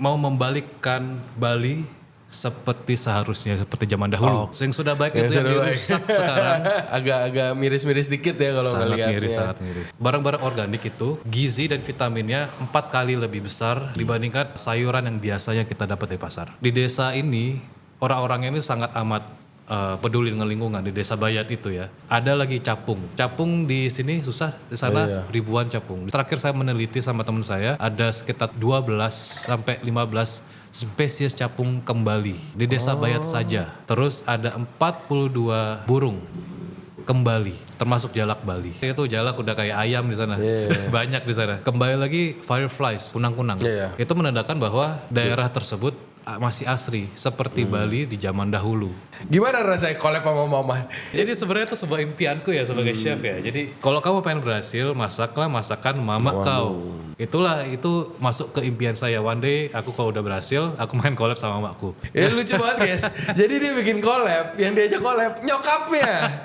mau membalikkan Bali seperti seharusnya, seperti zaman dahulu. Yang sudah baik itu yang dirusak sekarang. Agak miris-miris dikit ya kalau ngelihatnya. Sangat miris. Barang-barang organik itu gizi dan vitaminnya 4 kali lebih besar dibandingkan sayuran yang biasanya kita dapat di pasar. Di desa ini orang-orangnya ini sangat amat peduli dengan lingkungan. Di desa Bayat itu ya. Ada lagi capung. Capung di sini susah, di sana ribuan capung. Terakhir saya meneliti sama teman saya, ada sekitar 12 sampai 15 spesies capung kembali di desa Bayat saja. Terus ada 42 burung kembali, termasuk jalak Bali. Itu jalak udah kayak ayam di sana. Banyak di sana. Kembali lagi fireflies, kunang-kunang. Itu menandakan bahwa daerah tersebut masih asri seperti Bali di zaman dahulu. Gimana rasanya collab sama mama? Jadi sebenarnya itu sebuah impianku ya sebagai chef ya. Jadi kalau kamu pengen berhasil, masaklah masakan mama kau. Itu masuk ke impian saya. One day aku kalau udah berhasil, aku main collab sama mamaku. Ya lucu banget guys. Jadi dia bikin collab, yang diajak collab nyokapnya.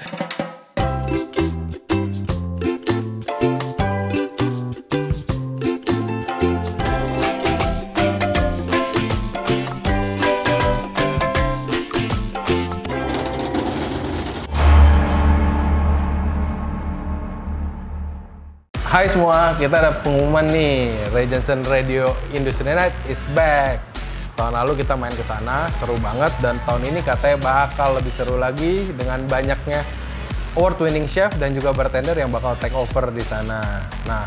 Hai semua, kita ada pengumuman nih. Regensen Radio Industry Night is back. Tahun lalu kita main ke sana, seru banget, dan tahun ini katanya bakal lebih seru lagi dengan banyaknya award-winning chef dan juga bartender yang bakal take over di sana. Nah,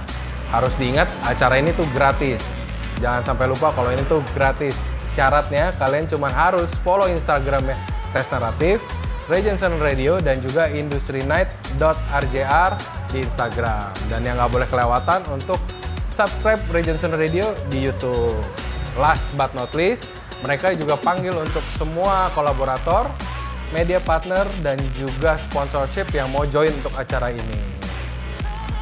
harus diingat acara ini tuh gratis. Jangan sampai lupa kalau ini tuh gratis. Syaratnya kalian cuma harus follow Instagramnya Tes Naratif, Regensen Radio, dan juga industrynight.rjr di Instagram. Dan yang nggak boleh kelewatan untuk subscribe Regensen Radio di YouTube. Last but not least, mereka juga panggil untuk semua kolaborator, media partner, dan juga sponsorship yang mau join untuk acara ini.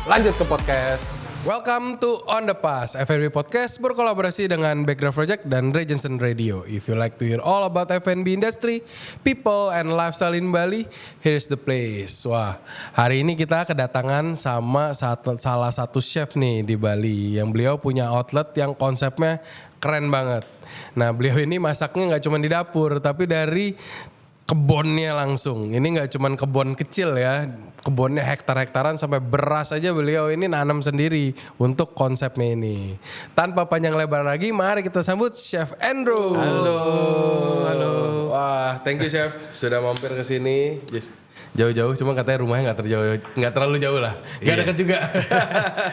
Lanjut ke podcast. Welcome to On The Pass, F&B Podcast berkolaborasi dengan Background Project dan Regensen Radio. If you like to hear all about F&B industry, people, and lifestyle in Bali, here's the place. Wah, hari ini kita kedatangan sama salah satu chef nih di Bali, yang beliau punya outlet yang konsepnya keren banget. Nah, beliau ini masaknya nggak cuma di dapur, tapi dari kebunnya langsung. Ini nggak cuman kebun kecil ya, kebunnya hektar-hektaran sampai beras aja beliau ini nanam sendiri untuk konsepnya ini. Tanpa panjang lebar lagi, mari kita sambut Chef Andrew. Halo. Wah, thank you Chef sudah mampir ke sini. Jauh-jauh, cuma katanya rumahnya nggak terlalu jauh lah, nggak dekat juga.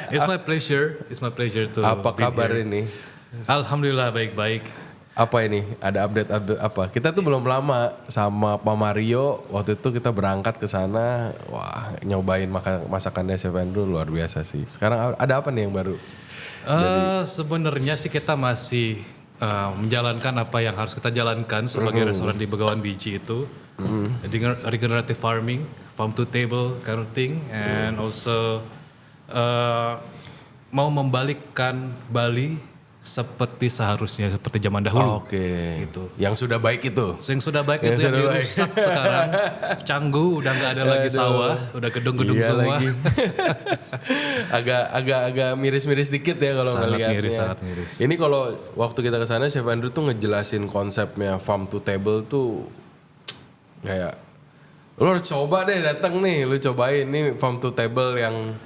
It's my pleasure to. Apa kabar ini? Alhamdulillah baik-baik. Apa ini? Ada update apa? Kita tuh belum lama sama Pak Mario. Waktu itu kita berangkat ke sana. Wah, nyobain masakannya Chef Andrew luar biasa sih. Sekarang ada apa nih yang baru? Sebenarnya sih kita masih menjalankan apa yang harus kita jalankan sebagai restoran di Begawan Biji itu. Regenerative farming, farm to table kind of thing, and also mau membalikkan Bali seperti seharusnya, seperti zaman dahulu. Gitu. Yang sudah baik itu. Yang sudah baik itu yang dirusak sekarang. Canggu udah nggak ada lagi sawah, udah gedung-gedung semua. Lagi. agak miris-miris dikit ya kalau ngelihatnya. Sangat miris. Ini kalau waktu kita ke sana Chef Andrew tuh ngejelasin konsepnya farm to table tuh kayak lu harus coba deh datang nih, lu cobain nih farm to table yang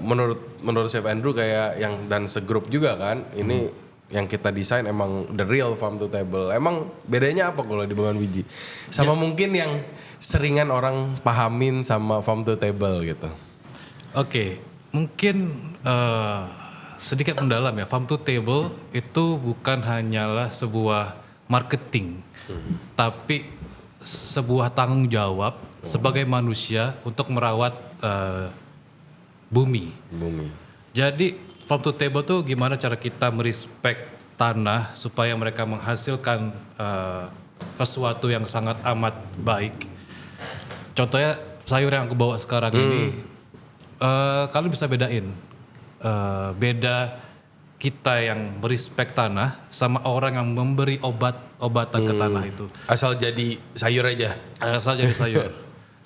menurut Chef Andrew kayak yang dan segrup juga kan ini yang kita desain emang the real farm to table. Emang bedanya apa kalau di Begawan Biji sama mungkin yang seringan orang pahamin sama farm to table gitu? Oke, mungkin sedikit mendalam ya. Farm to table itu bukan hanyalah sebuah marketing, tapi sebuah tanggung jawab sebagai manusia untuk merawat bumi. Jadi farm to table tuh gimana cara kita merespek tanah supaya mereka menghasilkan sesuatu yang sangat amat baik. Contohnya sayur yang aku bawa sekarang ini, kalian bisa bedain beda kita yang merespek tanah sama orang yang memberi obatan ke tanah itu. Asal jadi sayur aja. Asal jadi sayur.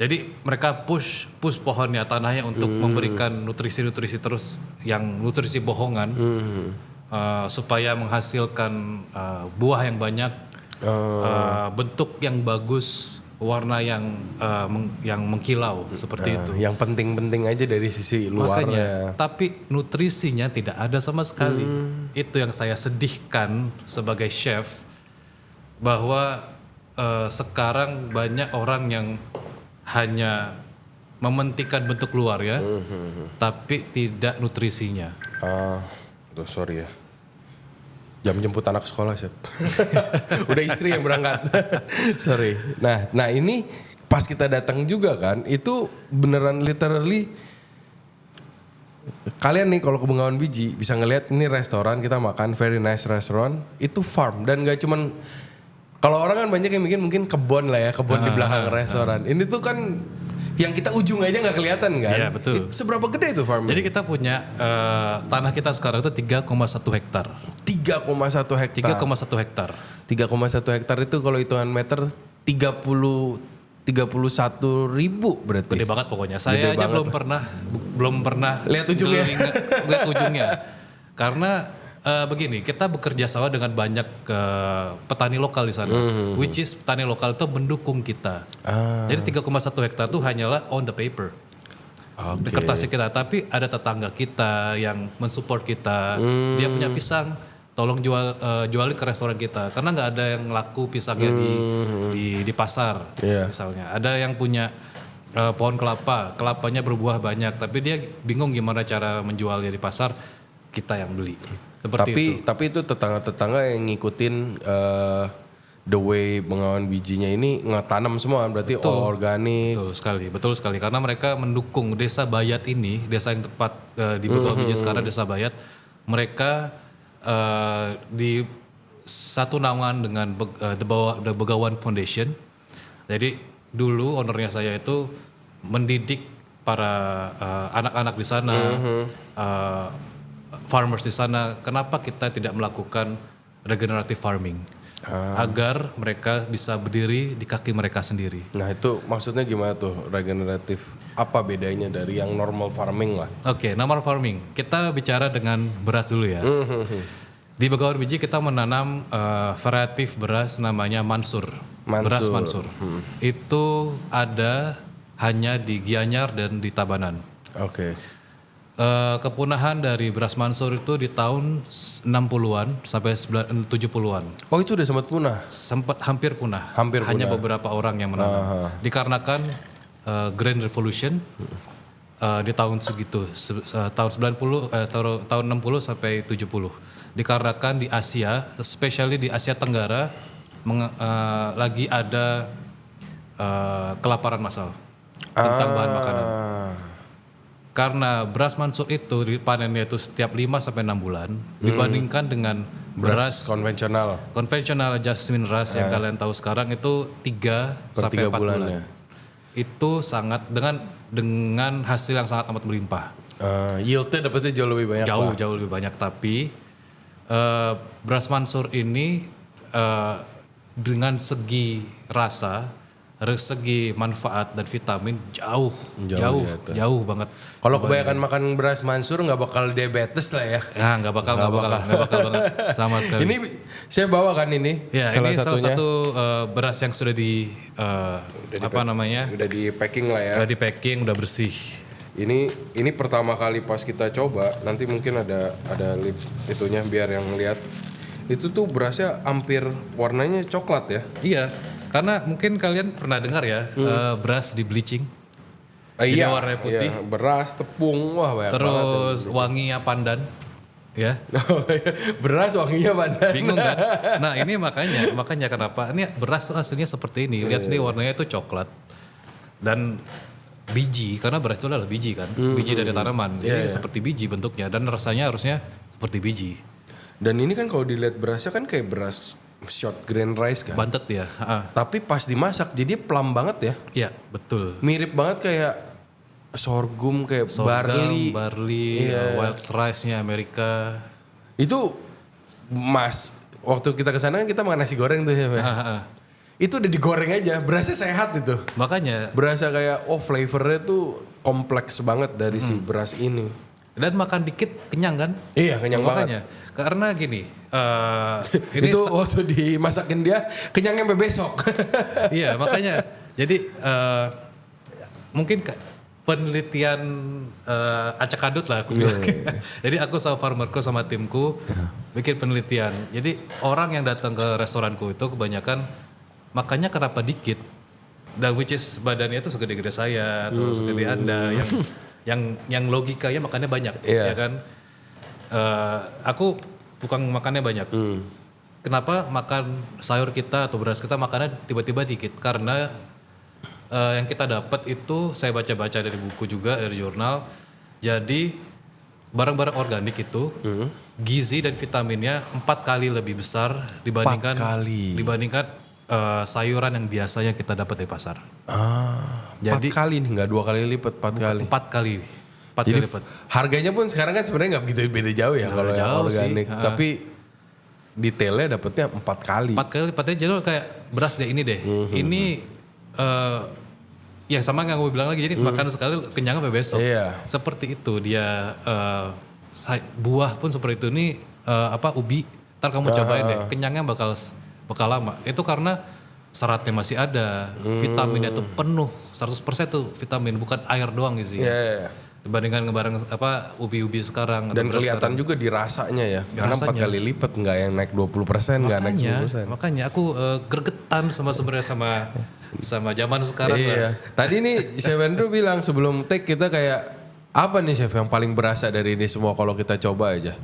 Jadi mereka push pohonnya, tanahnya untuk memberikan nutrisi-nutrisi terus yang nutrisi bohongan. supaya menghasilkan buah yang banyak, bentuk yang bagus, warna yang mengkilau seperti itu. Yang penting-penting aja dari sisi luarnya. Makanya, tapi nutrisinya tidak ada sama sekali. Itu yang saya sedihkan sebagai chef, bahwa sekarang banyak orang yang hanya mementingkan bentuk luar ya, tapi tidak nutrisinya. Tuh sorry ya. Jam jemput anak sekolah, Chef. Udah istri yang berangkat. Sorry. Nah ini pas kita datang juga kan, itu beneran literally kalian nih kalau ke Bengawan Biji bisa ngelihat ini restoran, kita makan very nice restaurant, itu farm dan gak cuman, kalau orang kan banyak yang mikir mungkin kebun lah ya, kebun di belakang restoran. Ini tuh kan yang kita ujung aja nggak kelihatan kan? Iya betul. Seberapa gede itu farmnya? Jadi kita punya tanah kita sekarang itu 3,1 hektar. 3,1 hektar. 3,1 hektar. 3,1 hektar itu kalau hitungan meter 31.000 berarti. Gede banget pokoknya. Saya aja belum pernah Lihat ujungnya. lihat ujungnya. Karena begini, kita bekerja sama dengan banyak petani lokal di sana, which is petani lokal itu mendukung kita. Jadi 3,1 hektar itu hanyalah on the paper, di kertasnya kita. Tapi ada tetangga kita yang mensupport kita, dia punya pisang, tolong jualin ke restoran kita, karena nggak ada yang laku pisangnya di pasar, misalnya. Ada yang punya pohon kelapanya berbuah banyak, tapi dia bingung gimana cara menjualnya di pasar, kita yang beli. Tapi itu tetangga-tetangga yang ngikutin the way Bengawan Bijinya ini ngetanam semua berarti all organik. Betul sekali karena mereka mendukung desa Bayat ini, desa yang tepat di Bengawan Biji sekarang, desa Bayat. Mereka di satu naungan dengan The Begawan Foundation. Jadi dulu ownernya saya itu mendidik para anak-anak di sana, farmers di sana, kenapa kita tidak melakukan regenerative farming agar mereka bisa berdiri di kaki mereka sendiri. Nah itu maksudnya gimana tuh regeneratif? Apa bedanya dari yang normal farming lah? Oke, normal farming. Kita bicara dengan beras dulu ya. Di Bengawan Biji kita menanam variatif beras namanya Mansur. Beras Mansur. Itu ada hanya di Gianyar dan di Tabanan. Oke. Kepunahan dari beras Mansur itu di tahun 60-an sampai 70-an. Oh itu udah sempat punah? Sempat hampir punah. punah. Hanya beberapa orang yang menanam. Dikarenakan Grand Revolution di tahun segitu, tahun 60 sampai 70. Dikarenakan di Asia, especially di Asia Tenggara, lagi ada kelaparan massal tentang bahan makanan. Karena beras Mansur itu dipanennya itu setiap 5 sampai 6 bulan dibandingkan dengan beras konvensional Jasmine rice yang kalian tahu sekarang itu 3 sampai 4 bulan. Ya. Itu sangat dengan hasil yang sangat amat melimpah. Yieldnya dapetnya jauh lebih banyak. Jauh lebih banyak, tapi beras Mansur ini dengan segi rasa, segi manfaat dan vitamin jauh banget. Kalau kebanyakan makan beras Mansur nggak bakal diabetes lah ya? Ya nggak bakal banget sama sekali. Ini saya bawa kan ini? Ya ini salah satu beras yang sudah Udah di packing lah ya? Udah di packing, udah bersih. Ini pertama kali pas kita coba, nanti mungkin ada lip itunya biar yang lihat. Itu tuh berasnya hampir warnanya coklat ya? Iya. Karena mungkin kalian pernah dengar ya, beras di bleaching. Iya, warna putih. Iya, beras, tepung, wah banyak terus banget. Wanginya pandan. Ya. Beras wanginya pandan. Bingung kan? Nah ini makanya kenapa. Ini beras tuh hasilnya seperti ini. Lihat sendiri warnanya itu coklat. Dan biji, karena beras itu adalah biji kan. Biji dari tanaman. Ini seperti biji bentuknya. Dan rasanya harusnya seperti biji. Dan ini kan kalau dilihat berasnya kan kayak beras short grain rice kan. Bantet ya. Tapi pas dimasak jadi plum banget ya. Iya betul. Mirip banget kayak sorghum, kayak barley, wild rice-nya Amerika. Itu Mas, waktu kita kesana kita makan nasi goreng tuh ya. Itu udah digoreng aja, berasnya sehat itu. Makanya. Berasa kayak flavornya tuh kompleks banget dari si beras ini. Dan makan dikit kenyang kan? Iya, kenyang banget. Makanya, karena gini, ini Itu waktu dimasakin dia kenyangnya sampai besok. iya makanya. Jadi mungkin penelitian acak adut lah aku bilang. Jadi aku sama farmerku sama timku bikin penelitian. Jadi orang yang datang ke restoranku itu kebanyakan makannya kenapa dikit, dan which is badannya itu segede-gede saya atau segede Anda yang logikanya makannya banyak, ya kan? Aku bukan makannya banyak. Kenapa makan sayur kita atau beras kita makannya tiba-tiba dikit? Karena yang kita dapat itu saya baca-baca dari buku juga, dari jurnal. Jadi barang-barang organik itu gizi dan vitaminnya 4 kali lebih besar dibandingkan 4 kali. sayuran yang biasanya kita dapat di pasar. Jadi 4 kali nih, nggak 2 kali lipat, 4 kali. 4 kali. 4 Jadi kali lipat. harganya pun sekarang kan sebenarnya nggak begitu beda jauh ya kalau yang jauh sih. organik. Tapi detailnya dapetnya 4 kali. 4 kali lipatnya, jadi kayak beras deh ini deh. Ini ya sama yang gue bilang lagi, jadi makan sekali kenyang sampai besok. Iya. Seperti itu dia buah pun seperti itu. Ini ubi. Ntar kamu cobain deh, kenyangnya bakal lama. Itu karena seratnya masih ada, vitaminnya tuh penuh, 100% tuh vitamin, bukan air doang isinya. Iya. Dibandingkan barang ubi-ubi sekarang. Dan kelihatan juga di rasanya ya. Karena 4 kali lipat, nggak yang naik 20%, nggak naik 10%. Makanya aku gregetan sebenarnya sama zaman sekarang. Iya. Tadi nih Chef Andrew bilang sebelum take kita kayak apa nih Chef yang paling berasa dari ini semua kalau kita coba aja.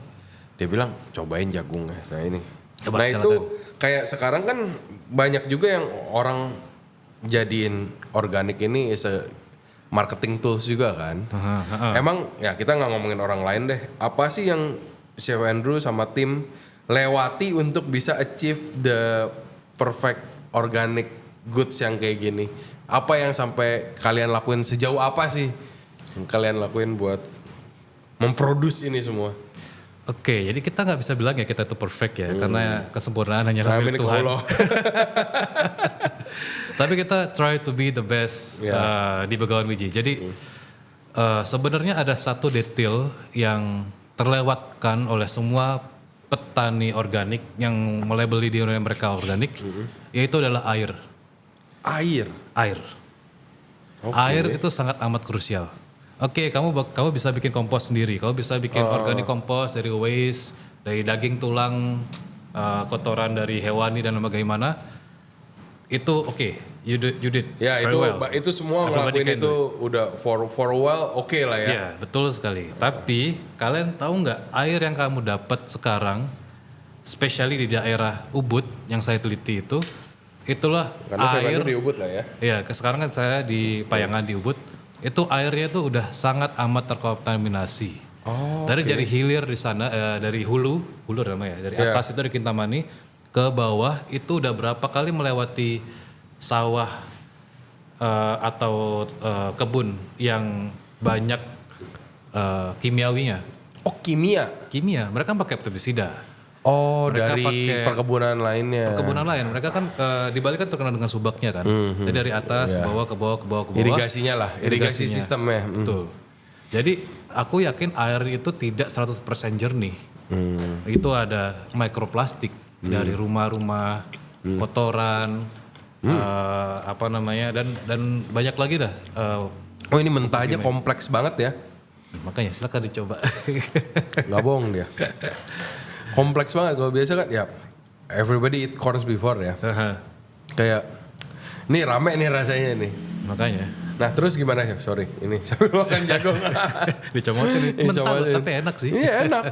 Dia bilang cobain jagungnya. Nah ini. Coba, nah silakan. itu kayak sekarang kan banyak juga yang orang jadiin organik ini is a marketing tools juga kan. Emang ya kita nggak ngomongin orang lain deh. Apa sih yang Chef Andrew sama tim lewati untuk bisa achieve the perfect organic goods yang kayak gini? Apa yang sampai kalian lakuin, sejauh apa sih yang kalian lakuin buat memproduksi ini semua? Oke, jadi kita nggak bisa bilang ya kita itu perfect ya, karena kesempurnaan hanya milik Tuhan. Tapi kita try to be the best di Begawan Biji. Jadi sebenarnya ada satu detail yang terlewatkan oleh semua petani organik yang melabeli diri mereka organik, yaitu adalah air. Air. Air itu sangat amat krusial. Oke, kamu bisa bikin kompos sendiri. Kamu bisa bikin organic kompos dari waste, dari daging, tulang, kotoran dari hewani dan bagaimana. Itu oke, you did Ya very itu well. itu semua Everybody ngelakuin can itu udah for a while oke lah ya. Iya, betul sekali. Tapi kalian tahu nggak air yang kamu dapat sekarang, especially di daerah Ubud yang saya teliti itu, itulah Karena saya air. di Ubud lah ya. Iya, sekarang kan saya di Payangan di Ubud. Itu airnya tuh udah sangat amat terkontaminasi. Dari jadi hilir di sana, dari hulu namanya, dari atas itu dari Kintamani ke bawah itu udah berapa kali melewati sawah atau kebun yang banyak kimiawinya. Oh kimia. Kimia, mereka kan pakai pestisida. Oh Mereka dari pakai perkebunan lainnya. Perkebunan lain, mereka kan di Bali kan terkenal dengan subaknya kan. Jadi dari atas ke bawah ke bawah ke bawah ke bawah. Irigasinya lah, irigasi sistemnya. Betul. Jadi aku yakin air itu tidak 100% jernih. Itu ada mikroplastik dari rumah-rumah, kotoran, dan banyak lagi dah. Oh ini mentah aja kompleks banget ya. Makanya silakan dicoba. Nggak bohong dia. Kompleks banget. Kalau biasa kan ya everybody eat corns before ya. Kayak nih rame nih rasanya nih. Makanya. Nah terus gimana ya? Sorry ini sambil makan jagung. Dicomotin. Mentah loh, tapi enak sih. Iya enak.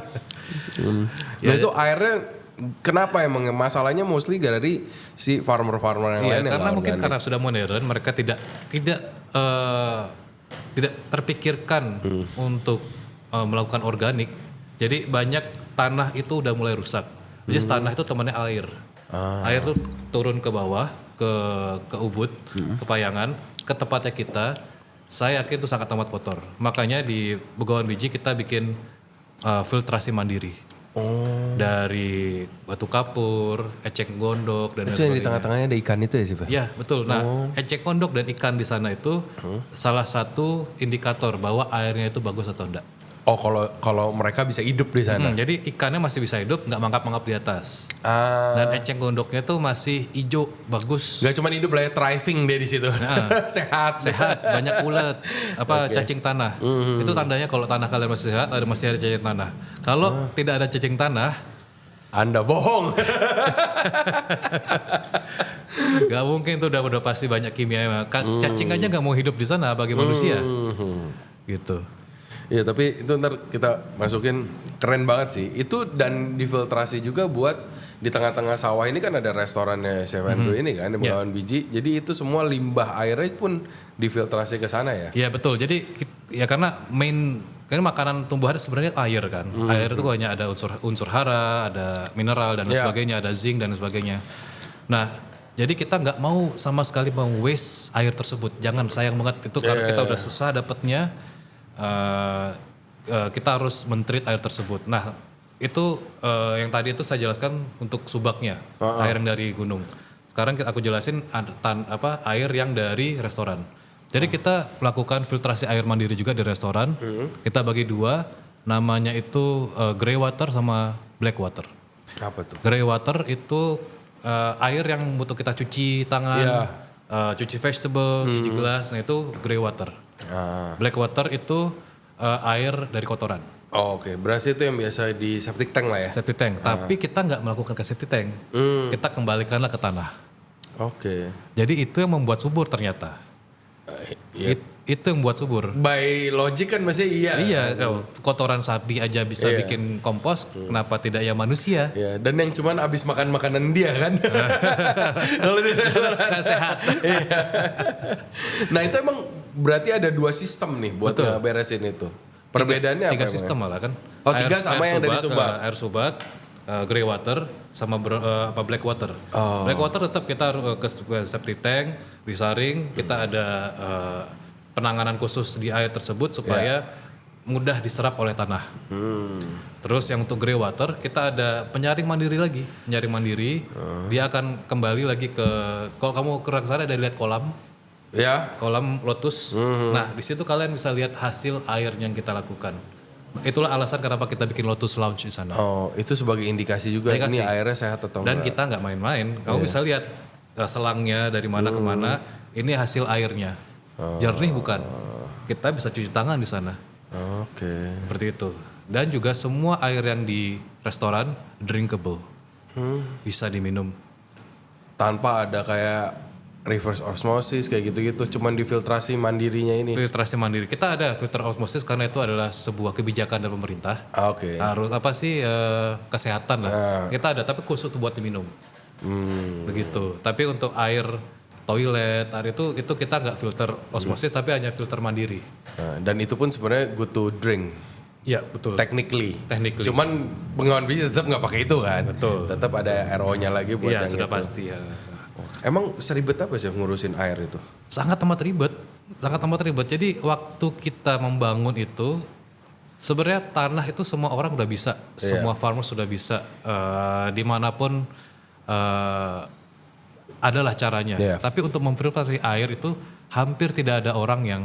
Nah itu airnya kenapa emang masalahnya mostly dari si farmer-farmer yang lain yang karena nggak mungkin organik. karena sudah modern mereka tidak terpikirkan untuk melakukan organik. Jadi banyak tanah itu udah mulai rusak. Jadi tanah itu temannya air. Air tuh turun ke bawah ke Ubud, ke Payangan, ke tempatnya kita. Saya yakin itu sangat amat kotor. Makanya di Begawan Biji kita bikin filtrasi mandiri. Dari batu kapur, eceng gondok dan Itu yang di tengah-tengahnya ada ikan itu ya sih Pak? Ya betul. Nah eceng gondok dan ikan di sana itu salah satu indikator bahwa airnya itu bagus atau enggak. Oh, kalau mereka bisa hidup di sana. Jadi ikannya masih bisa hidup, nggak mangap-mangap di atas. Ah, Dan eceng gondoknya tuh masih hijau, bagus. nggak cuma hidup lah ya, thriving dia di situ. Sehat. Sehat, banyak ulat, cacing tanah. Itu tandanya kalau tanah kalian masih sehat, masih ada cacing tanah. Kalau tidak ada cacing tanah, Anda bohong. nggak mungkin tuh udah pasti banyak kimia. Cacing aja nggak mau hidup di sana bagi manusia. Gitu. Ya tapi itu ntar kita masukin, keren banget sih. Itu dan difiltrasi juga buat di tengah-tengah sawah ini kan ada restorannya Chef Andrew ini kan, Bengawan Biji. Jadi itu semua limbah airnya pun difiltrasi ke sana ya. Iya betul. Jadi ya karena makanan tumbuhan sebenarnya air kan. Air itu hanya ada unsur hara, ada mineral dan sebagainya, ada zinc dan sebagainya. Nah, jadi kita nggak mau sama sekali waste air tersebut. Jangan, sayang banget itu karena kita udah susah dapatnya. Kita harus men-treat air tersebut. Nah, itu yang tadi itu saya jelaskan untuk subaknya, air yang dari gunung. Sekarang aku jelasin air yang dari restoran. Jadi kita melakukan filtrasi air mandiri juga di restoran. Kita bagi dua, namanya itu grey water sama black water. Apa tuh? Grey water itu air yang butuh kita cuci tangan, cuci vegetable, cuci gelas, nah itu grey water. Black water itu air dari kotoran. Oh, oke. Berarti itu yang biasa di septic tank lah ya? Septic tank, tapi kita nggak melakukan ke septic tank. Kita kembalikanlah ke tanah. Oke. Jadi itu yang membuat subur ternyata. Itu yang membuat subur. By logic kan masih iya. Iya, kotoran sapi aja bisa bikin kompos, kenapa tidak ya manusia? Ya, dan yang cuman abis makan makanan dia kan. Kalau tidak Sehat. Iya. Nah itu emang berarti ada 2 sistem nih buat beresin itu. Perbedaannya apa? 3 sistem malah kan. Oh, 3 sama yang dari subak. Air subak, grey water, sama black water. Black water tetap kita ke septic tank, disaring, kita ada penanganan khusus di air tersebut supaya mudah diserap oleh tanah. Terus yang untuk grey water kita ada penyaring mandiri lagi, penyaring mandiri. Dia akan kembali lagi ke, kalau kamu ke sana ada lihat kolam. Ya. Kolam lotus. Nah, di situ kalian bisa lihat hasil air yang kita lakukan. Itulah alasan kenapa kita bikin Lotus Lounge di sana. Oh, itu sebagai indikasi juga ini airnya sehat atau enggak. Dan kita nggak main-main. Kamu bisa lihat selangnya dari mana ke mana. Ini hasil airnya. Jernih bukan? Kita bisa cuci tangan di sana. Oke. Seperti itu. Dan juga semua air yang di restoran drinkable. Bisa diminum. Tanpa ada kayak reverse osmosis kayak gitu-gitu, cuman difiltrasi mandirinya ini. Filtrasi mandiri. Kita ada filter osmosis karena itu adalah sebuah kebijakan dari pemerintah. Oke. Harus kesehatan lah. Kita ada tapi khusus buat diminum. Begitu. Tapi untuk air toilet, air itu kita nggak filter osmosis tapi hanya filter mandiri. Nah, dan itu pun sebenarnya good to drink. Iya betul. Technically. Cuman Bengawan Biji tetap nggak pakai itu kan. Betul. Tetap ada RO-nya lagi buat yang sudah itu. pasti ya. Emang seribet apa sih ngurusin air itu? Sangat amat ribet. Jadi waktu kita membangun itu sebenarnya tanah itu semua orang udah bisa, semua farmer sudah bisa, dimanapun adalah caranya. Tapi untuk memfiltrasi air itu hampir tidak ada orang yang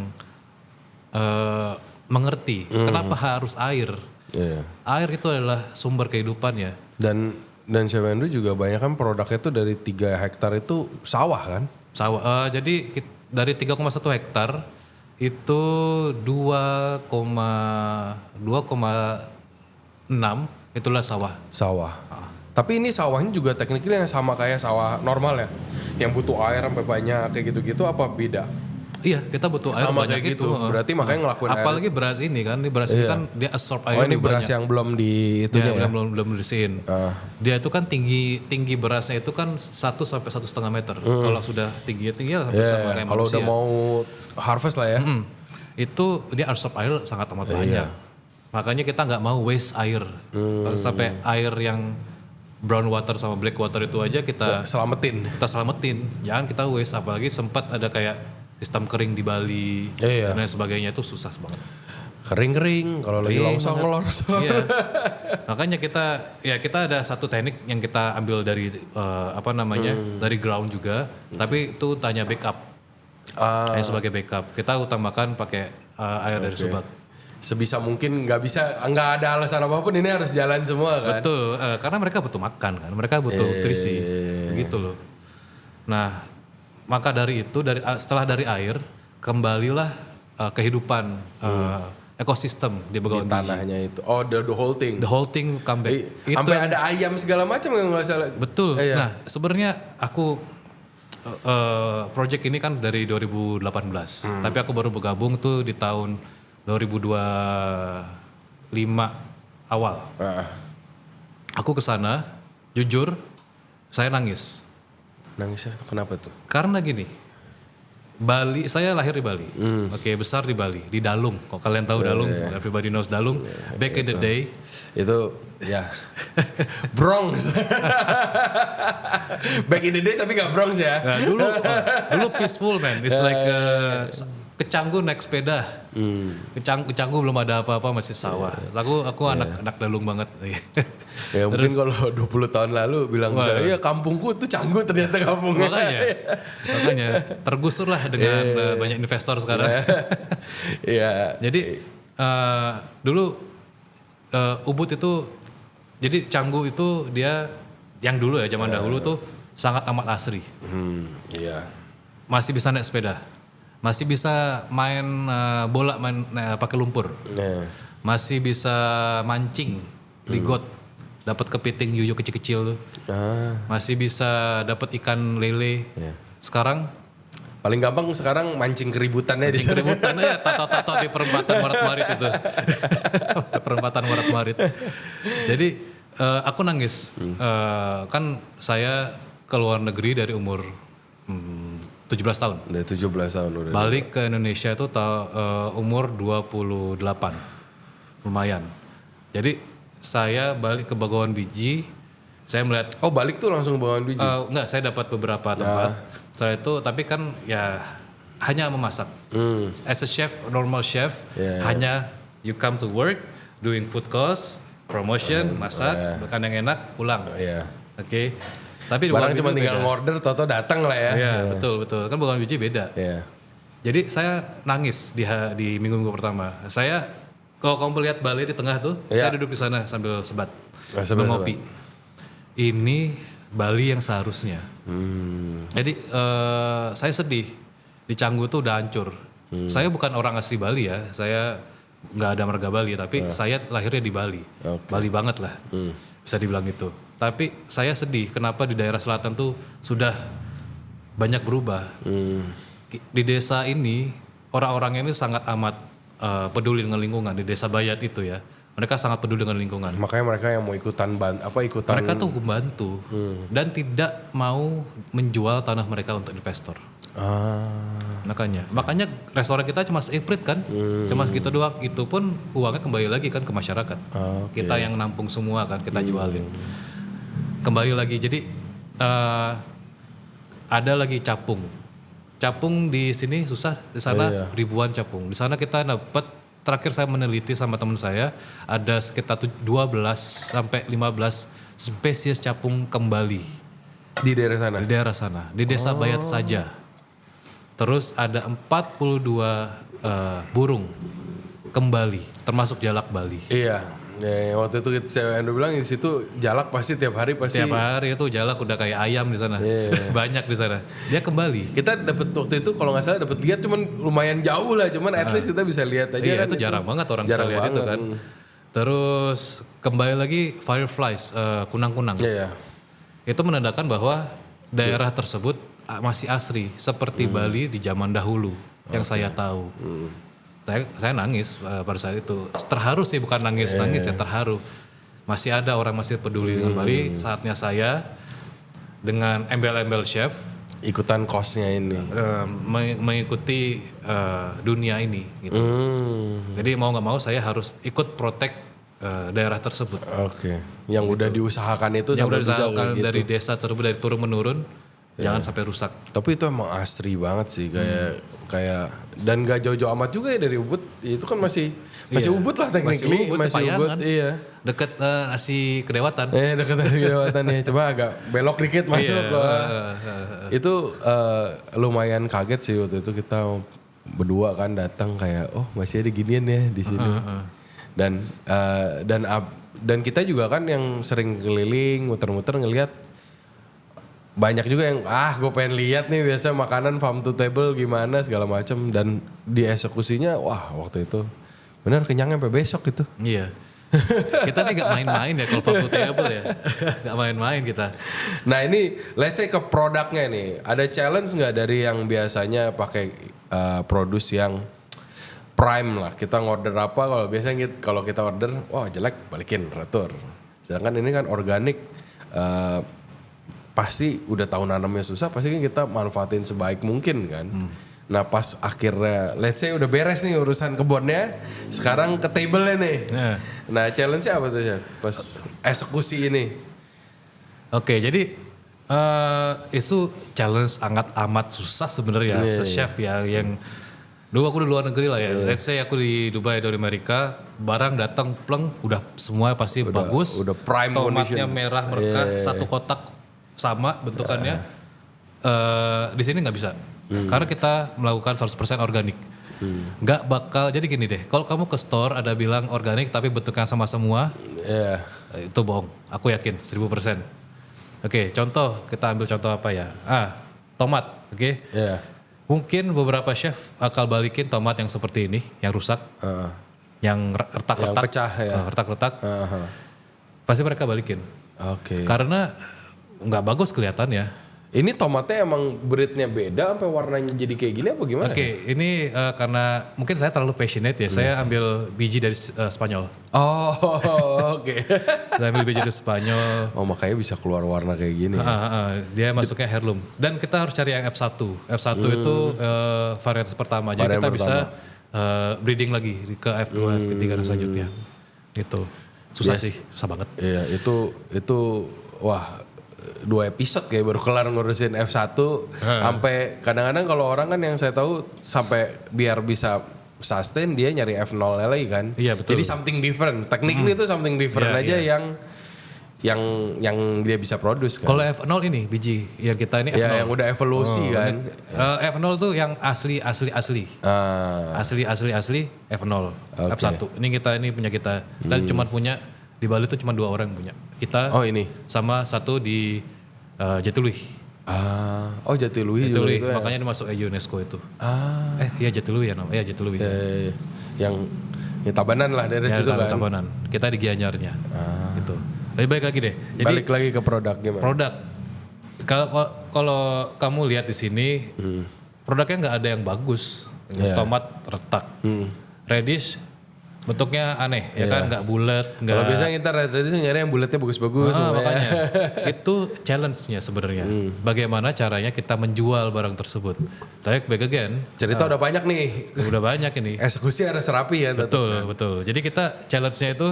mengerti kenapa harus air. Air itu adalah sumber kehidupan ya. Dan Chef Andrew juga banyak kan produknya itu dari 3 hektar itu sawah kan? Sawah. Jadi dari 3,1 hektar itu 2,6 itulah sawah. Tapi ini sawahnya juga tekniknya yang sama kayak sawah normal ya? Yang butuh air sampai banyak kayak gitu-gitu apa beda? Iya, kita butuh air Sama banyak kayak gitu. Berarti makanya ngelakuin air. Apalagi beras ini kan, ini kan dia absorb air. Oh ini beras banyak. yang belum di itunya ya? Belum bersihin. Dia itu kan tinggi berasnya itu kan 1 sampai 1,5 meter. Kalau sudah tinggi ya sampai sama kayak kalau manusia. udah mau harvest lah ya. Itu dia absorb air sangat amat banyak. Makanya kita nggak mau waste air. Sampai air yang brown water sama black water itu aja kita selamatin. Jangan kita waste, apalagi sempat ada kayak sistem kering di Bali dan lain sebagainya, itu susah banget. Kering kalau lagi longsor. Iya. Makanya kita ada satu teknik yang kita ambil dari dari ground juga, tapi itu tanya backup. Hanya sebagai backup. Kita utamakan pakai air dari subak. sebisa mungkin nggak ada alasan apapun ini harus jalan semua kan. Betul, karena mereka butuh makan kan, mereka butuh nutrisi, gitu loh. Nah, maka dari itu setelah dari air kembalilah kehidupan ekosistem di Begawan Biji. Tanahnya itu. Oh, the whole thing. The whole thing come back. Sampai ada ayam segala macam yang nggak salah. Betul. Iya. Nah, sebenarnya aku project ini kan dari 2018, tapi aku baru bergabung tuh di tahun 2025 awal. Aku kesana, jujur, saya nangis. Nangisnya tuh kenapa tuh? Karena gini, Bali, saya lahir di Bali, oke, besar di Bali, di Dalung. Kalau kalian tahu Dalung, everybody knows Dalung. Back in the day, Itu ya Bronx. Back in the day tapi gak Bronx ya. nah, dulu peaceful man. It's like ke Canggu naik sepeda. Ke Canggu belum ada apa-apa, masih sawah. Aku anak Dalung banget. Ya mungkin kalau 20 tahun lalu bilang iya kampungku tuh Canggu ternyata kampungnya. Makanya tergusur lah dengan banyak investor sekarang. Iya. Jadi dulu Ubud itu, jadi Canggu itu dia yang dulu ya zaman dahulu tuh sangat amat asri. Iya. Masih bisa naik sepeda, masih bisa main bola, pakai lumpur, masih bisa mancing di got, dapat kepiting yuyu kecil-kecil tuh, masih bisa dapat ikan lele. Sekarang Paling gampang sekarang mancing keributannya di sana. keributannya ya tato-tato di perempatan Warat-Warit itu. Perempatan Warat-Warit. Jadi aku nangis. Kan saya ke luar negeri dari umur 17 tahun. Udah 17 tahun udah. Balik ke Indonesia itu umur 28. Lumayan. Jadi saya balik ke Begawan Biji, saya melihat Oh balik tuh langsung ke Begawan Biji? enggak, saya dapat beberapa tempat. Setelah itu, tapi kan ya hanya memasak. As a chef, normal chef, hanya you come to work, doing food course, promotion, masak, makan yang enak, pulang. Oke. Tapi di Barang Begawan cuma Biji tinggal beda. ngorder, toto datang lah ya. Iya, betul. Kan Begawan Biji beda. Iya. Jadi saya nangis di minggu-minggu pertama. Saya, kalau kamu lihat balai di tengah tuh, saya duduk di sana sambil sebat, sambil ngopi. Ini Bali yang seharusnya. Jadi saya sedih. Di Canggu tuh udah hancur. Saya bukan orang asli Bali ya. Saya nggak ada marga Bali, tapi saya lahirnya di Bali. Bali banget lah. Bisa dibilang gitu. Tapi saya sedih kenapa di daerah selatan tuh sudah banyak berubah. Di desa ini orang-orang ini sangat amat peduli dengan lingkungan. Di desa Bayat itu ya. Mereka sangat peduli dengan lingkungan. Makanya mereka yang mau ikutan Mereka tuh membantu dan tidak mau menjual tanah mereka untuk investor. Makanya restoran kita cuma seiprit kan, cuma gitu doang. Itu pun uangnya kembali lagi kan ke masyarakat. Kita yang nampung semua kan, kita jualin. Kembali lagi, jadi ada lagi capung. Capung di sini susah, di sana ribuan capung. Di sana kita dapat. Terakhir saya meneliti sama teman saya, ada sekitar 12 sampai 15 spesies capung kembali. di daerah sana. Di daerah sana, di desa Bayat saja. Terus ada 42 burung kembali, termasuk jalak Bali. Iya. Ya, waktu itu saya bilang di situ jalak pasti tiap hari pasti. Tiap hari itu jalak udah kayak ayam di sana, banyak di sana. Dia kembali. Kita dapat waktu itu kalau nggak salah dapat lihat cuman lumayan jauh lah, cuman at least kita bisa lihat aja Iya, kan. itu jarang banget orang bisa lihat itu kan. Terus kembali lagi fireflies, kunang-kunang. Iya. Itu menandakan bahwa daerah tersebut masih asri seperti Bali di zaman dahulu yang saya tahu. Saya nangis pada saat itu. Terharu sih, bukan nangis ya, terharu. Masih ada orang masih peduli dengan Bali. Saatnya saya dengan embel-embel chef Ikutan kosnya ini. mengikuti dunia ini gitu. Jadi mau nggak mau saya harus ikut protect daerah tersebut. Oke. Yang udah diusahakan itu Yang sampai udah bisa diusahakan kayak gitu. dari desa tersebut, dari turun menurun, jangan sampai rusak. Tapi itu emang asri banget sih, kayak dan gak jauh-jauh amat juga ya dari Ubud. Itu kan masih Ubud lah technically, masih Ubud. Iya. Deket nasi kedewatan. Dekat dari kelewatan ya. Coba agak belok dikit masuk. Itu lumayan kaget sih waktu itu kita berdua kan datang kayak oh masih ada ginian ya di sini. Dan dan kita juga kan yang sering keliling muter-muter ngelihat banyak juga yang gue pengen lihat nih biasa makanan farm to table gimana segala macam, dan di eksekusinya wah waktu itu benar kenyang sampai besok itu. Iya. Kita sih gak main-main ya kalau farm to table ya. Gak main-main kita. Nah ini let's say ke produknya nih, ada challenge nggak dari yang biasanya pakai produce yang prime lah, kita ngorder apa, kalau biasanya kalau kita order wah jelek balikin retur, sedangkan ini kan organik, pasti udah tahu nanamnya susah, pasti kan kita manfaatin sebaik mungkin kan. Nah pas akhirnya let's say udah beres nih urusan kebunnya, sekarang ke table-nya nih. Nah challenge-nya apa tuh Chef pas eksekusi ini? Oke, jadi itu challenge sangat amat susah sebenarnya se-chef ya, yang dulu aku di luar negeri lah ya. Let's say aku di Dubai atau di Amerika, barang datang pleng udah semua pasti bagus. Udah prime tomatnya condition. merah mereka, satu kotak sama bentukannya. Di sini nggak bisa. Karena kita melakukan 100% organik. Nggak bakal, jadi gini deh, kalau kamu ke store ada bilang organik tapi bentuknya sama semua, itu bohong, aku yakin 1000%. Oke, contoh, kita ambil contoh apa ya? Tomat, oke? Mungkin beberapa chef akal balikin tomat yang seperti ini, yang rusak, yang retak-retak, Yang pecah ya. retak-retak, pasti mereka balikin. Oke. Karena nggak bagus kelihatannya. Ini tomatnya emang breednya beda sampai warnanya jadi kayak gini apa gimana? Oke, ini karena mungkin saya terlalu passionate ya, saya ambil biji dari Spanyol. Oh oke. Saya ambil biji dari Spanyol. Oh makanya bisa keluar warna kayak gini. Dia masuknya heirloom. Dan kita harus cari yang F1. F1 itu varietas pertama. Jadi kita bisa breeding lagi ke F2, F3 dan selanjutnya. Gitu. Susah sih, susah banget. Iya itu wah 2 episode kayak baru kelar ngurusin F1 sampai kadang-kadang kalau orang kan yang saya tahu sampai biar bisa sustain dia nyari F0 lagi kan. Iya betul. Jadi something different. Technically itu something different aja yang dia bisa produce kan. Kalau F0 ini biji yang kita ini F0. Ya yang udah evolusi kan. F0 tuh yang asli. Asli F0. Okay. F1. Ini punya kita. Dan cuma punya di Bali tuh cuma 2 orang yang punya. Kita ini sama satu di Jatiluwih. Oh Jatiluwih juga itu ya. Makanya dia masuk UNESCO itu. Iya Jatiluwih ya namanya. Iya Jatiluwih. Yang Tabanan lah dari situ kan. Tabanan. Kita di Gianyarnya. Gitu. Lebih baik lagi deh. Jadi Balik lagi ke produk gimana? produk. Kalau kamu lihat di sini, produknya nggak ada yang bagus. Tomat retak, radish bentuknya aneh, ya kan, nggak bulat. Kalau biasanya kita radish nyari yang bulatnya bagus-bagus. Makanya itu challenge-nya sebenarnya. Bagaimana caranya kita menjual barang tersebut? Tapi back again. Cerita udah banyak nih. Udah banyak ini. Eksekusi harus rapi ya. Betul. Jadi kita challenge-nya itu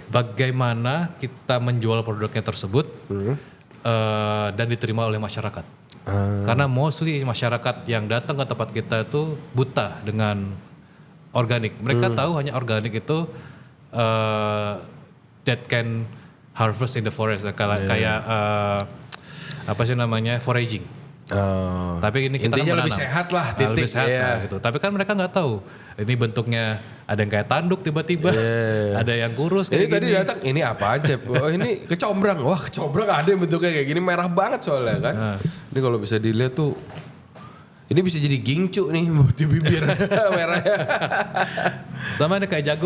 bagaimana kita menjual produknya tersebut dan diterima oleh masyarakat. Karena mostly masyarakat yang datang ke tempat kita itu buta dengan organik. Mereka tahu hanya organik itu that can harvest in the forest, kayak apa sih namanya, foraging. Tapi ini kita intinya kan lebih sehat lah, titik. Lebih sehat lah, gitu. Tapi kan mereka nggak tahu. Ini bentuknya ada yang kayak tanduk tiba-tiba, ada yang kurus Ini kayak tadi datang, ini apa aja? Oh ini kecombrang. Wah kecombrang ada yang bentuknya kayak gini, merah banget soalnya kan. Ini kalau bisa dilihat tuh, ini bisa jadi gincu nih di bibir merahnya. Sama ini kayak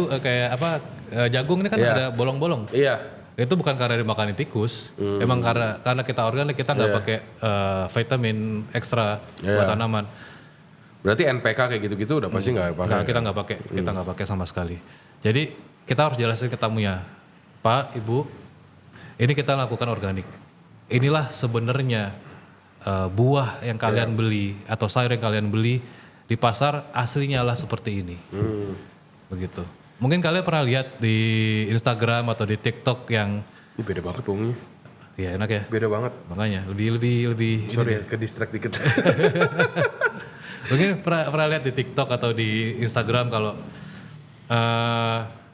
jagung ini kan ada bolong-bolong. Iya. Itu bukan karena dimakanin tikus, emang karena kita organik, kita nggak pakai vitamin ekstra buat tanaman. Berarti NPK kayak gitu-gitu udah pasti nggak pakai. Kita nggak pakai sama sekali. Jadi kita harus jelasin ke tamunya, Pak, Ibu, ini kita lakukan organik. Inilah sebenarnya buah yang kalian beli atau sayur yang kalian beli di pasar aslinya lah seperti ini. Begitu. Mungkin kalian pernah lihat di Instagram atau di TikTok yang Ini beda banget bunganya. ya enak ya. Beda banget. Makanya lebih Sorry ya, ke distract dikit. Mungkin pernah lihat di TikTok atau di Instagram kalau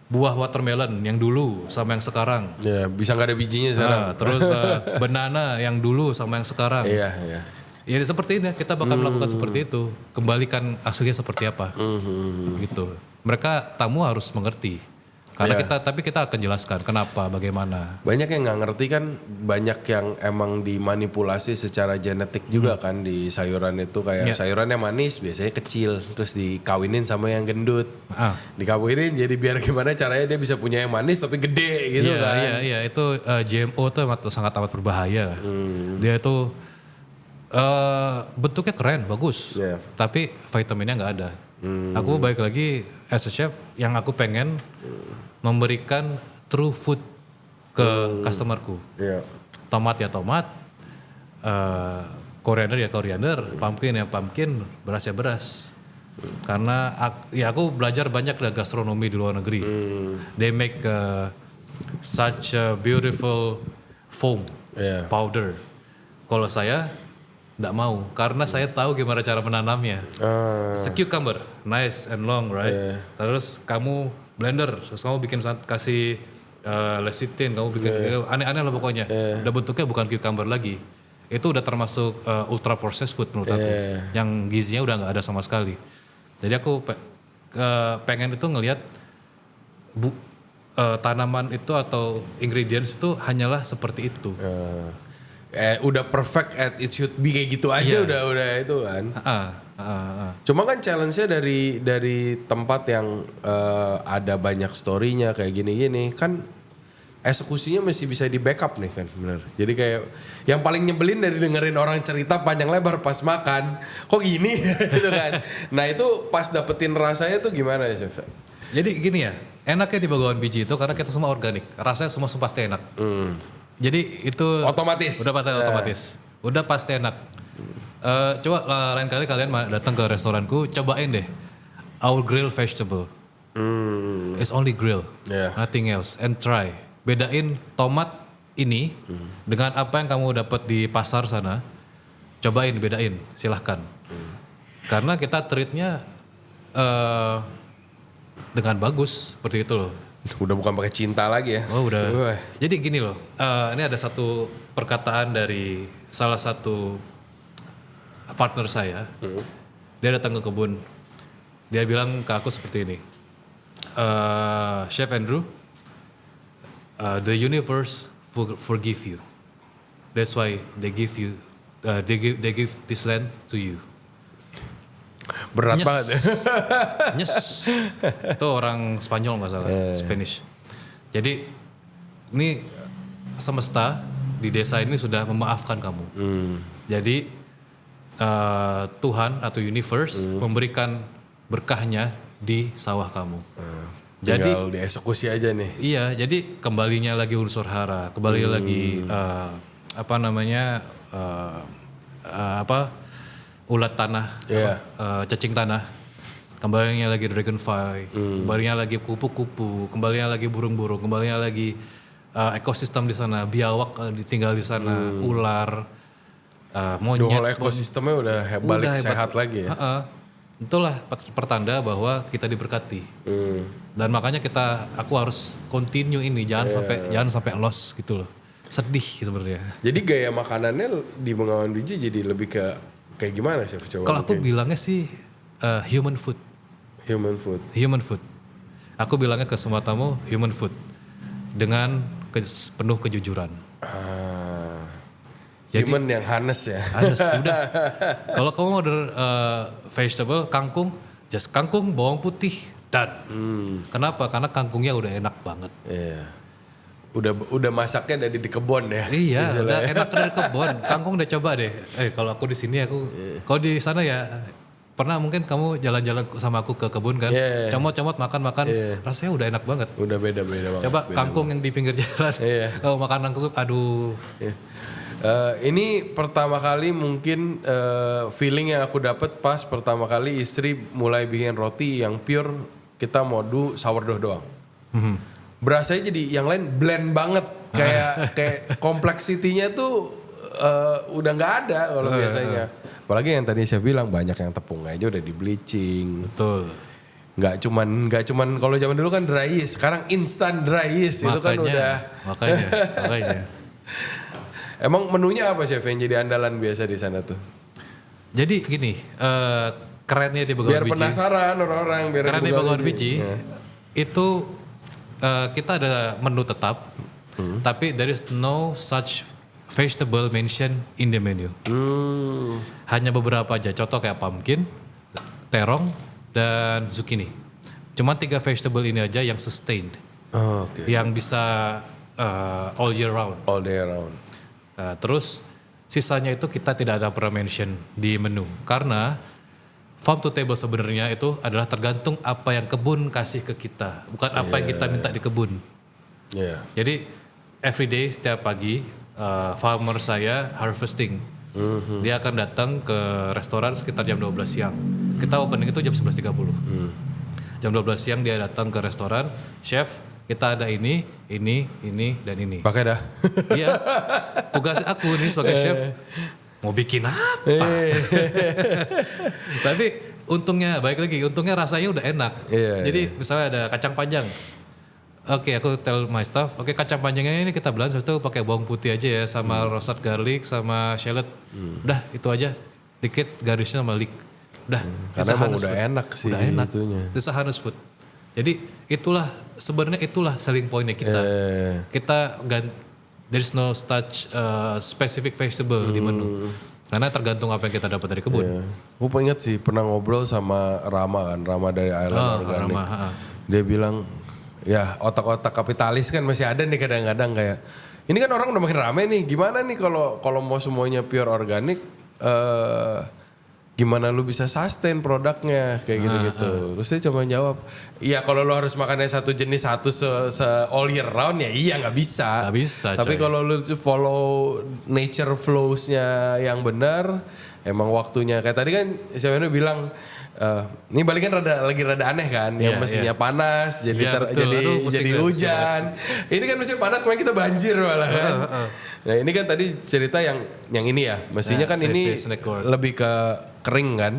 buah watermelon yang dulu sama yang sekarang. Ya, bisa nggak ada bijinya sekarang. Terus banana yang dulu sama yang sekarang. Iya. Ya seperti ini kita bakal melakukan seperti itu. Kembalikan aslinya seperti apa. Gitu. Mereka tamu harus mengerti. Karena tapi kita akan jelaskan kenapa, bagaimana. Banyak yang nggak ngerti kan, banyak yang emang dimanipulasi secara genetik juga kan di sayuran itu, kayak sayuran yang manis biasanya kecil terus dikawinin sama yang gendut. Dikawinin jadi biar gimana caranya dia bisa punya yang manis tapi gede gitu kan. Iya, itu GMO tuh sangat amat berbahaya. Dia itu bentuknya keren, bagus. Tapi vitaminnya nggak ada. Aku balik lagi as a chef yang aku pengen memberikan true food ke customerku. Tomat ya tomat, koriander ya koriander, pumpkin ya pumpkin, beras ya beras. Karena aku belajar banyak dari gastronomi di luar negeri. They make such a beautiful foam powder. Kalau saya nggak mau, karena saya tahu gimana cara menanamnya. It's a cucumber, nice and long, right? Terus kamu blender, terus kamu bikin kasih lecithin, kamu bikin aneh-aneh lah pokoknya. Udah bentuknya bukan cucumber lagi. Itu udah termasuk ultra processed food menurut aku. Yang gizinya udah nggak ada sama sekali. Jadi aku pengen itu ngelihat tanaman itu atau ingredients itu hanyalah seperti itu. Udah perfect at it should be kayak gitu aja udah itu kan. Cuma kan challenge-nya dari tempat yang ada banyak story-nya kayak gini-gini kan, eksekusinya masih bisa di backup nih kan, bener. Jadi kayak yang paling nyebelin dari dengerin orang cerita panjang lebar pas makan, kok gini gitu kan. Nah itu pas dapetin rasanya tuh gimana ya Chef? Jadi gini ya, enaknya di Bagawan Biji itu karena kita semua organik, rasanya semua pasti enak. Jadi itu otomatis. Udah pasti enak. Coba lain kali kalian datang ke restoranku, cobain deh our grill vegetable. It's only grill, nothing else, and try. Bedain tomat ini dengan apa yang kamu dapat di pasar sana. Cobain, bedain, silahkan. Karena kita treatnya dengan bagus seperti itu loh. Udah bukan pakai cinta lagi ya. Oh udah. Jadi gini loh, ini ada satu perkataan dari salah satu partner saya. Dia datang ke kebun, dia bilang ke aku seperti ini, Chef Andrew, the universe forgive you. That's why they give you, they give this land to you. Berat banget ya. Nyes. Itu orang Spanyol nggak salah, Spanish. Jadi ini semesta di desa ini sudah memaafkan kamu. Jadi Tuhan atau universe memberikan berkahnya di sawah kamu. Jadi tinggal dieksekusi aja nih. Iya, jadi kembalinya lagi unsur hara, kembali lagi ulat tanah, cacing tanah, kembalinya lagi dragonfly, kembalinya lagi kupu-kupu, kembalinya lagi burung-burung, kembalinya lagi ekosistem di sana, biawak tinggal di sana, ular, monyet. Whole ekosistemnya udah balik sehat lagi ya. Itulah pertanda bahwa kita diberkati. Dan makanya aku harus continue ini, jangan sampai lost gitu loh. Sedih sebenarnya. Jadi gaya makanannya di Bengawan Biji jadi lebih ke kayak gimana sih? Kalau aku bilangnya sih human food. Human food. Aku bilangnya ke semua tamu human food dengan penuh kejujuran. Jadi, human yang hanes ya. Hanes, udah. Kalau kamu order vegetable, kangkung, just kangkung, bawang putih, dan. Kenapa? Karena kangkungnya udah enak banget. Iya. Udah masaknya dari di kebun ya. Iya, udah enak dari kebun. Kangkung udah coba deh. Kalau aku di sini kalau di sana ya pernah mungkin kamu jalan-jalan sama aku ke kebun kan. Comot-comot makan-makan, rasanya udah enak banget. Udah beda-beda banget. Coba kangkung yang di pinggir jalan. Kalau makan langsung aduh. Ini pertama kali mungkin feeling yang aku dapat pas pertama kali istri mulai bikin roti yang pure kita mode sourdough doang. Berasanya jadi yang lain blend banget, kayak kompleksitinya tuh udah nggak ada kalau biasanya. Apalagi yang tadi saya bilang banyak yang tepung aja udah di bleaching. Betul. Nggak cuman kalau zaman dulu kan dry yeast, sekarang instant dry yeast. Itu kan udah. Makanya. Emang menunya apa Chef yang jadi andalan biasa di sana tuh? Jadi gini, kerennya di Bengawan Biar Biji. penasaran orang-orang. Biar Kerennya di Bengawan Bengawan Biji itu kita ada menu tetap, tapi there is no such vegetable mention in the menu. Hanya beberapa aja, contoh kayak pumpkin, terong, dan zucchini. Cuma 3 vegetable ini aja yang sustained, Oh, oke. yang bisa all year round. All day around. Terus sisanya itu kita tidak ada pernah mention di menu karena farm to table sebenarnya itu adalah tergantung apa yang kebun kasih ke kita, bukan apa yang kita minta di kebun. Iya. Jadi everyday setiap pagi farmer saya harvesting. Dia akan datang ke restoran sekitar jam 12 siang. Kita opening itu jam 11.30. Jam 12 siang dia datang ke restoran, chef kita ada ini, dan ini. Pakai dah. Iya, tugas aku nih sebagai chef mau bikin apa? Tapi untungnya baik lagi, untungnya rasanya udah enak. Iya, Jadi misalnya ada kacang panjang. Oke, aku tell my staff, oke kacang panjangnya ini kita blend, habis itu pakai bawang putih aja ya, sama roasted garlic, sama shallot. Udah itu aja, dikit garnishnya sama leek. Udah, Karena it's a emang Hanus udah food. enak sih Udah enak. itunya. It's a Hanus food. Jadi sebenarnya itulah selling pointnya kita. Kita there's no such specific vegetable di menu. Karena tergantung apa yang kita dapat dari kebun. Gue inget sih pernah ngobrol sama Rama kan, Rama dari Island Organic. Dia bilang, ya otak-otak kapitalis kan masih ada nih kadang-kadang kayak, ini kan orang udah makin rame nih, gimana nih kalau mau semuanya pure organik, gimana lu bisa sustain produknya kayak gitu-gitu. Terus dia cuma jawab, iya kalau lu harus makannya satu jenis satu se all year round ya iya nggak bisa. Nggak bisa, Tapi coy. kalau lu follow nature flows-nya yang benar, emang waktunya kayak tadi kan siapa ini bilang ini balikan lagi rada aneh kan, yang Iya, mestinya iya. panas jadi Iya, betul. Aduh, pusing jadi gue, hujan. Ini kan mestinya panas kemarin kita banjir malah kan. Nah ini kan tadi cerita yang ini ya, mestinya kan si ini snake gourd. lebih ke kering kan.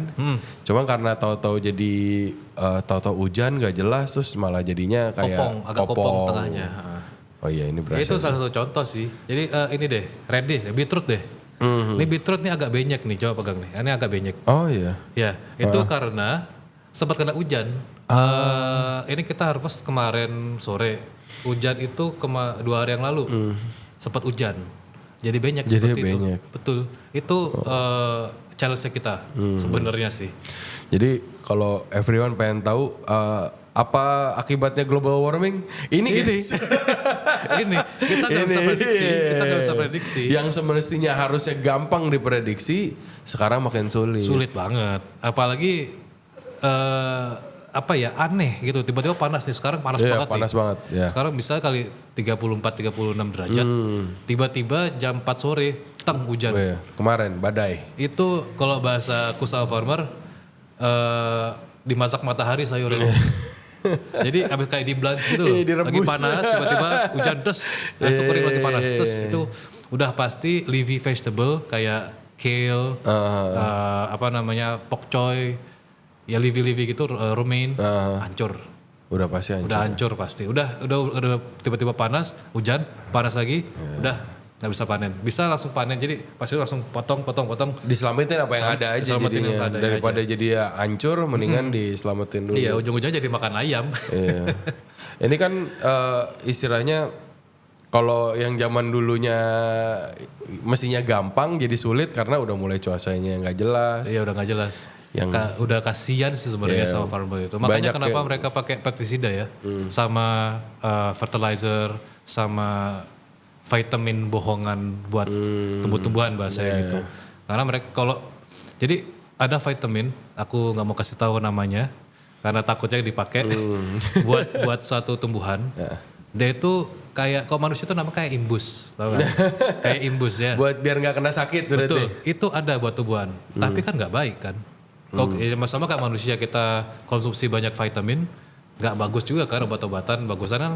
Cuma karena tahu-tahu jadi tahu-tahu hujan gak jelas terus malah jadinya kayak Agak kopong tengahnya. Oh iya ini berasa. Itu salah satu contoh sih. Jadi ini deh, beetroot deh. Ini beetroot nih agak benyek nih, coba pegang nih. Ini agak benyek. Oh iya. Ya, itu karena sempat kena hujan. Ini kita harvest kemarin sore. Hujan itu 2 hari yang lalu. Sempat hujan. Jadi benyek Jadi seperti benyek. itu. Betul. Itu challenge kita sebenarnya sih. Jadi kalau everyone pengen tahu apa akibatnya global warming, ini guys. Ini kita nggak bisa prediksi. Kita nggak bisa prediksi. Yang semestinya harusnya gampang diprediksi, sekarang makin sulit. Sulit banget. Apalagi aneh gitu. Tiba-tiba panas nih. Sekarang panas Iya, banget panas nih. banget. Ya. Sekarang bisa kali 34-36 derajat. Tiba-tiba jam 4 sore, tang hujan. Oh iya, kemarin badai. Itu kalau bahasa Kusal Farmer, dimasak matahari sayurnya. Jadi abis kayak di blanch gitu loh. Direbus. Lagi panas, tiba-tiba hujan terus. Besok kering lagi panas. Terus itu udah pasti leafy vegetable kayak kale, pak choy, ya leafy gitu, romaine, hancur. Udah pasti hancur. Udah hancur pasti. Udah tiba-tiba panas, hujan, panas lagi, udah nggak bisa panen. Bisa langsung panen, jadi pasti langsung potong. Diselamatin apa yang ada aja Diselamatin jadinya. yang ada Daripada jadi ya hancur, mendingan diselamatin dulu. Iya, ujung-ujungnya jadi makan ayam. Iya. Ini kan istilahnya kalau yang zaman dulunya mestinya gampang jadi sulit karena udah mulai cuacanya nggak jelas. Iya, udah nggak jelas. Yang- Udah kasihan sih sebenarnya sama farmer itu. Banyak Makanya kenapa yang- mereka pakai pestisida ya, sama fertilizer, sama vitamin bohongan buat tumbuh-tumbuhan bahasanya gitu. Karena mereka jadi ada vitamin, aku nggak mau kasih tahu namanya karena takutnya dipakai buat suatu tumbuhan. Dia itu kayak kalau manusia itu namanya kayak imbus, tau kan? Kayak imbus ya. Buat biar nggak kena sakit berarti. Betul, itu ada buat tumbuhan, tapi kan nggak baik kan. Kalau sama kayak manusia kita konsumsi banyak vitamin, nggak bagus juga kan obat-obatan, bagusan kan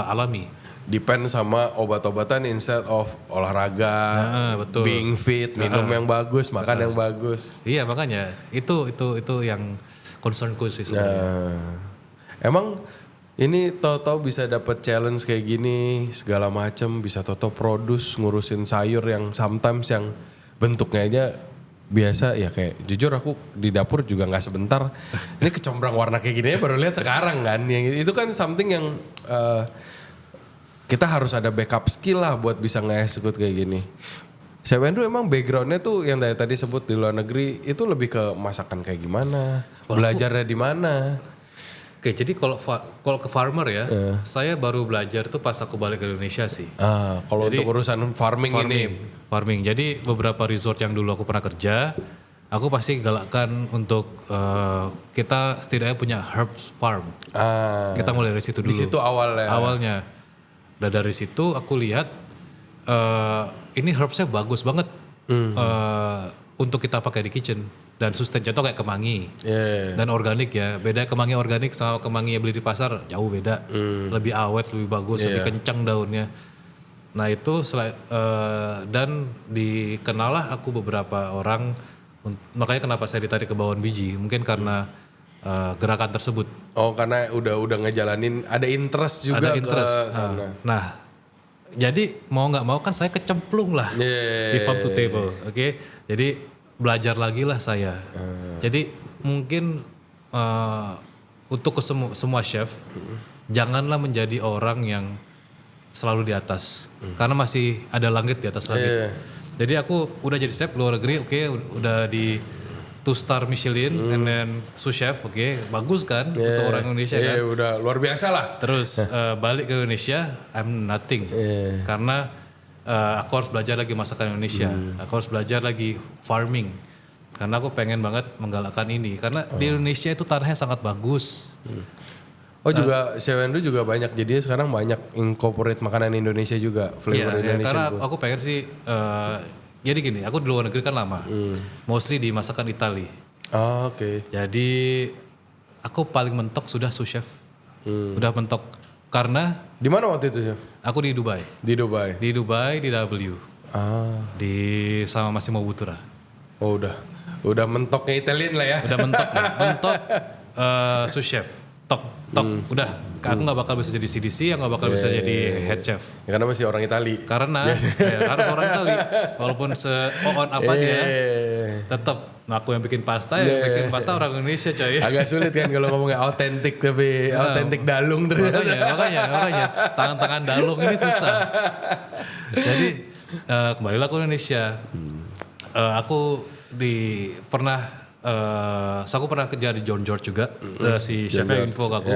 alami. Depend sama obat-obatan instead of olahraga, betul. being fit, minum yang bagus, makan yang bagus. Iya makanya itu yang concernku sih sebenarnya. Emang ini tahu-tahu bisa dapat challenge kayak gini segala macam, bisa tahu-tahu produce ngurusin sayur yang sometimes yang bentuknya aja biasa ya kayak jujur aku di dapur juga nggak sebentar. Ini kecombrang warna kayak gini baru lihat sekarang kan. Yang itu kan something yang kita harus ada backup skill lah buat bisa nge-execute kayak gini. Chef Andrew emang backgroundnya tuh yang tadi sebut di luar negeri itu lebih ke masakan kayak gimana, belajarnya di mana. Oke, jadi kalau ke farmer ya, saya baru belajar tuh pas aku balik ke Indonesia sih. Kalau untuk urusan farming ini. Farming. Jadi beberapa resort yang dulu aku pernah kerja, aku pasti galakkan untuk kita setidaknya punya herbs farm. Kita mulai dari situ dulu. Di situ awalnya. Awalnya. Dan dari situ aku lihat ini herbsnya bagus banget untuk kita pakai di kitchen. Dan sustain, contoh kayak kemangi dan organik ya. Beda kemangi organik sama kemangi yang beli di pasar jauh beda. Lebih awet, lebih bagus, lebih kencang daunnya. Nah itu dan dikenalah aku beberapa orang, makanya kenapa saya ditarik ke bawaan biji, mungkin karena gerakan tersebut. Oh karena udah ngejalanin, ada interest juga ada interest. ke sana. Nah jadi mau nggak mau kan saya kecemplung lah di farm to table, oke? Jadi belajar lagi lah saya. Jadi mungkin untuk semua chef, janganlah menjadi orang yang selalu di atas, karena masih ada langit di atas langit. Jadi aku udah jadi chef luar negeri, oke, udah di 2-star Michelin, and then sous chef, oke, bagus kan untuk orang Indonesia kan. Udah luar biasa lah. Terus balik ke Indonesia, I'm nothing, karena aku harus belajar lagi masakan Indonesia, aku harus belajar lagi farming, karena aku pengen banget menggalakkan ini, karena di Indonesia itu tanahnya sangat bagus. Oh juga Chef Andrew juga banyak, jadi sekarang banyak incorporate makanan Indonesia juga, flavor Indonesia. Karena aku pengen sih, jadi gini, aku di luar negeri kan lama, mostly di masakan Itali. Oke. Jadi aku paling mentok sudah sous chef, udah mentok, karena Di mana waktu itu Chef? aku di Dubai. Di Dubai. Di Dubai, di W. Di sama Massimo Bottura. Oh udah mentoknya Italian lah ya. Udah mentok deh. Mentok sous chef. Top. Udah. Aku nggak bakal bisa jadi CDC, nggak bakal bisa jadi head chef. Ya, karena masih orang Itali. Karena karena orang Itali, walaupun se-on apa dia, tetap aku yang bikin pasta, yang bikin pasta orang Indonesia coy. Agak sulit kan kalau ngomongnya autentik, tapi autentik dalung ternyata. Makanya tangan-tangan dalung ini susah. Jadi kembalilah ke Indonesia. Aku aku pernah kerja di John George juga. Si chefnya info ke aku.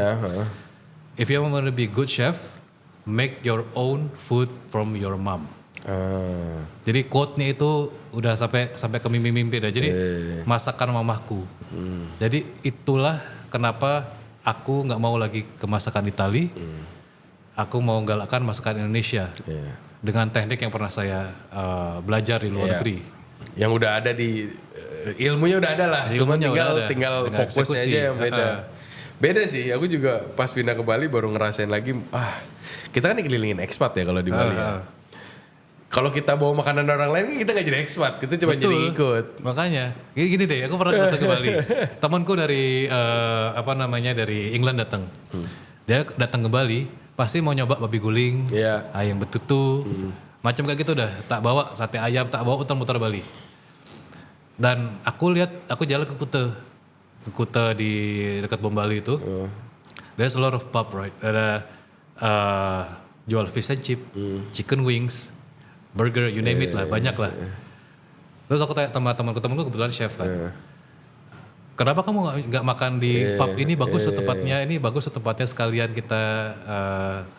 If you want to be good chef, make your own food from your mom. Jadi quote-nya itu udah sampai ke mimpi-mimpi dah. Jadi masakan mamahku. Jadi itulah kenapa aku nggak mau lagi ke masakan Itali. Aku mau galakkan masakan Indonesia dengan teknik yang pernah saya belajar di luar negeri. Yang udah ada di ilmunya udah ada lah. Cuma tinggal fokusnya aja yang beda. Beda sih, aku juga pas pindah ke Bali baru ngerasain lagi, kita kan dikelilingin expat ya kalau di Bali ya. Kalau kita bawa makanan orang lain kita nggak jadi expat, kita cuma jadi ikut. Makanya, gini deh, aku pernah datang ke Bali. Temanku dari dari England datang. Dia datang ke Bali, pasti mau nyoba babi guling, ayam betutu, macam kayak gitu dah. Tak bawa sate ayam, tak bawa muter-muter Bali. Dan aku jalan ke Kuta di dekat Bom Bali itu, there's a lot of pub, right? Ada jual fish and chip, chicken wings, burger, you name it lah, banyak lah. Terus aku tanya temanku kebetulan chef kan, kenapa kamu nggak makan di pub ini? Bagus tuh tempatnya, ini bagus tuh tempatnya, sekalian kita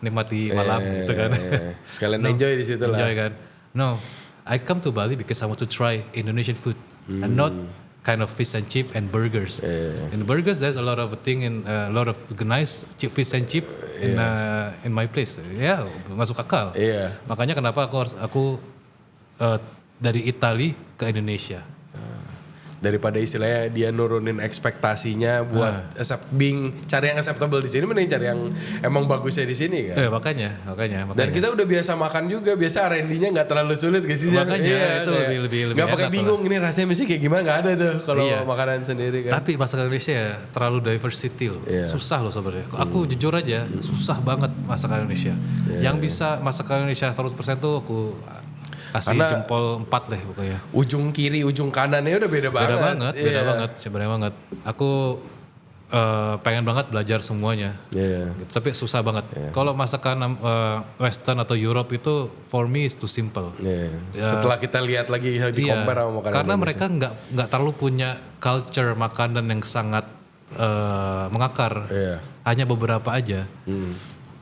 nikmati malam gitu kan. Sekalian enjoy di situ lah. Enjoy kan? No, I come to Bali because I want to try Indonesian food and not kind of fish and chip and burgers. In burgers, there's a lot of a lot of nice fish and chip in my place. Ya, masuk akal. Makanya kenapa aku dari Itali ke Indonesia. Daripada istilahnya dia nurunin ekspektasinya buat cari yang acceptable di sini, mending cari yang emang bagusnya di sini kan. Makanya. Dan kita udah biasa makan juga, biasa R&D-nya nggak terlalu sulit guys sih. Makanya itu lebih nggak pakai bingung ini rasanya mesti kayak gimana, nggak ada tuh kalau makanan sendiri kan. Tapi masakan Indonesia ya terlalu diversity loh. Susah loh sebenarnya. Aku jujur aja susah banget masakan Indonesia. Yang bisa masakan Indonesia 100% tuh aku Kasih jempol 4 deh pokoknya. Ujung kiri, ujung kanannya udah beda banget. Beda banget, sebenarnya banget. Aku pengen banget belajar semuanya. Iya. Gitu. Tapi susah banget. Kalau masakan Western atau Europe itu for me is too simple. Iya. Setelah kita lihat lagi di compare sama makanan karena Indonesia. mereka nggak terlalu punya culture makanan yang sangat mengakar. Iya. Hanya beberapa aja.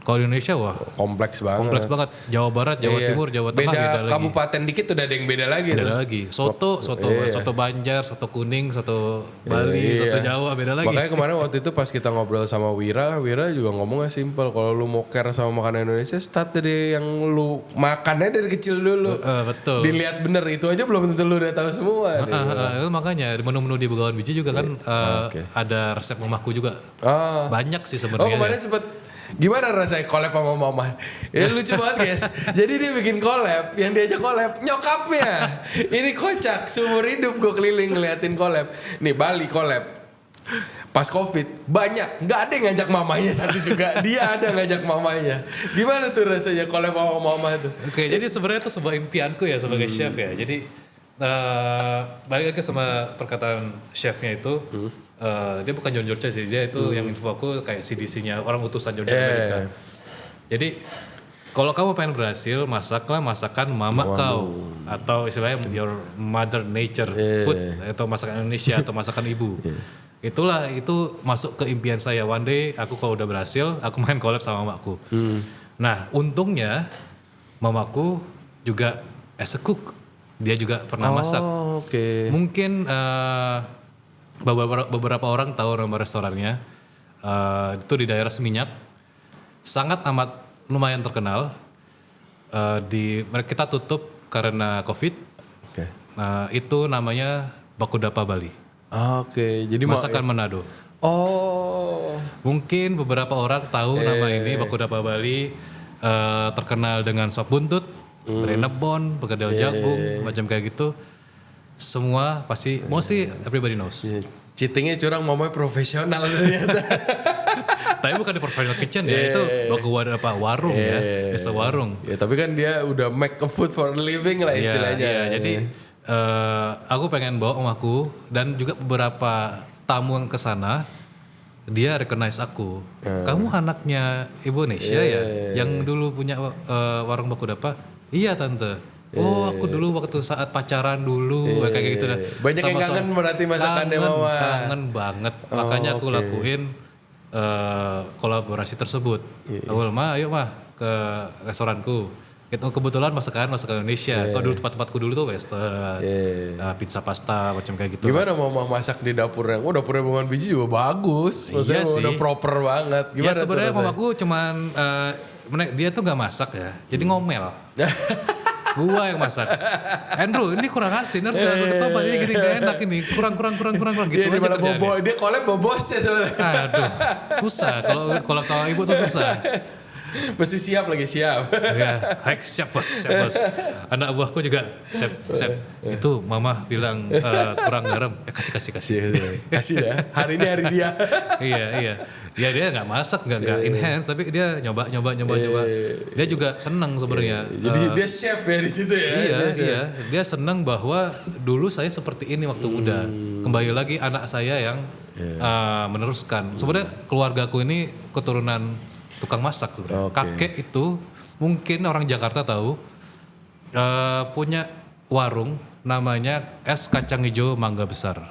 Kalau di Indonesia wah Kompleks banget. kompleks banget. Jawa Barat, Jawa Iya. Timur, Jawa Tengah beda lagi. Kabupaten dikit udah ada yang beda lagi Beda tuh. lagi. Soto Banjar, soto kuning, soto Bali, soto Jawa beda lagi. Makanya kemarin waktu itu pas kita ngobrol sama Wira juga ngomongnya simple. Kalau lu mau care sama makanan Indonesia, start dari yang lu makannya dari kecil dulu. Betul. Dilihat bener, itu aja belum tentu lu udah tahu semua. Itu makanya di menu-menu di Begawan Biji juga kan ada resep mamaku juga. Banyak sih Oh sebenarnya. kemarin sempet gimana rasanya collab sama mama? Ya lucu banget guys. Jadi dia bikin collab, yang diajak collab nyokapnya. Ini kocak, seumur hidup gue keliling ngeliatin collab. Nih Bali collab. Pas Covid banyak, nggak ada yang ngajak mamanya satu juga. Dia ada ngajak mamanya. Gimana tuh rasanya collab sama mama tuh? Oke, jadi sebenarnya itu sebuah impianku ya sebagai chef ya. Jadi balik lagi sama perkataan chefnya itu, dia bukan John George sih, dia itu yang info aku kayak CDC-nya orang utusan John George Amerika. Jadi kalau kamu pengen berhasil, masaklah masakan mama kau atau istilahnya your mother nature food atau masakan Indonesia atau masakan ibu. Itulah itu masuk ke impian saya. One day aku kalau udah berhasil, aku main collab sama mamaku. Nah untungnya mamaku juga as a cook. Dia juga pernah masak. Oke. Mungkin beberapa orang tahu nama restorannya. Itu di daerah Seminyak. Sangat amat lumayan terkenal. Kita tutup karena COVID. Oke. Itu namanya Bakudapa Bali. Oke. Jadi Masakan Manado. Oh. Mungkin beberapa orang tahu nama ini Bakudapa Bali. Terkenal dengan sop buntut. Renebon, perkedel jagung, macam kayak gitu. Semua pasti, mostly everybody knows. Cheatingnya curang, mamanya profesional ternyata. Tapi bukan di professional kitchen ya, itu warung ya, biasa warung. Ya tapi kan dia udah make a food for a living lah istilahnya. Iya, jadi aku pengen bawa omaku dan juga beberapa tamu yang kesana, dia recognize aku. Kamu anaknya Ibu Nesya ya, yang dulu punya warung Bakudapa? Iya tante. Oh aku dulu waktu saat pacaran dulu kayak gitu dah. Banyak yang kangen berarti masakannya mama. Kangen banget. Makanya aku lakuin kolaborasi tersebut. Aku ayo mah ke restoranku. Itu kebetulan masakan Indonesia. Kalau dulu tempat-tempatku dulu tuh western, pizza pasta macam kayak gitu. Gimana mama masak di dapurnya? Oh dapurnya Begawan Biji juga bagus. Maksudnya udah proper banget. Gimana ya sebenarnya mamaku cuman dia tuh nggak masak ya, jadi ngomel. Gua yang masak. Andrew, ini kurang asin, harus ditambah ini gini gak enak ini, kurang gitu aja kerjaannya. Dia collab bosnya sebenarnya. Aduh, susah kalau sama ibu tuh susah. Mesti siap. Ya, siap bos. Anak buahku juga siap. Itu mama bilang kurang garam, kasih. Kasih ya. Hari ini hari dia. Iya. Ya dia nggak masak, nggak enhance, tapi dia nyoba. Dia juga senang sebenarnya. Jadi dia chef ya di situ ya. Iya. Dia senang bahwa dulu saya seperti ini waktu muda. Kembali lagi anak saya yang meneruskan. Sebenarnya keluargaku ini keturunan tukang masak. Kakek itu mungkin orang Jakarta tahu punya warung namanya Es Kacang Hijau Mangga Besar.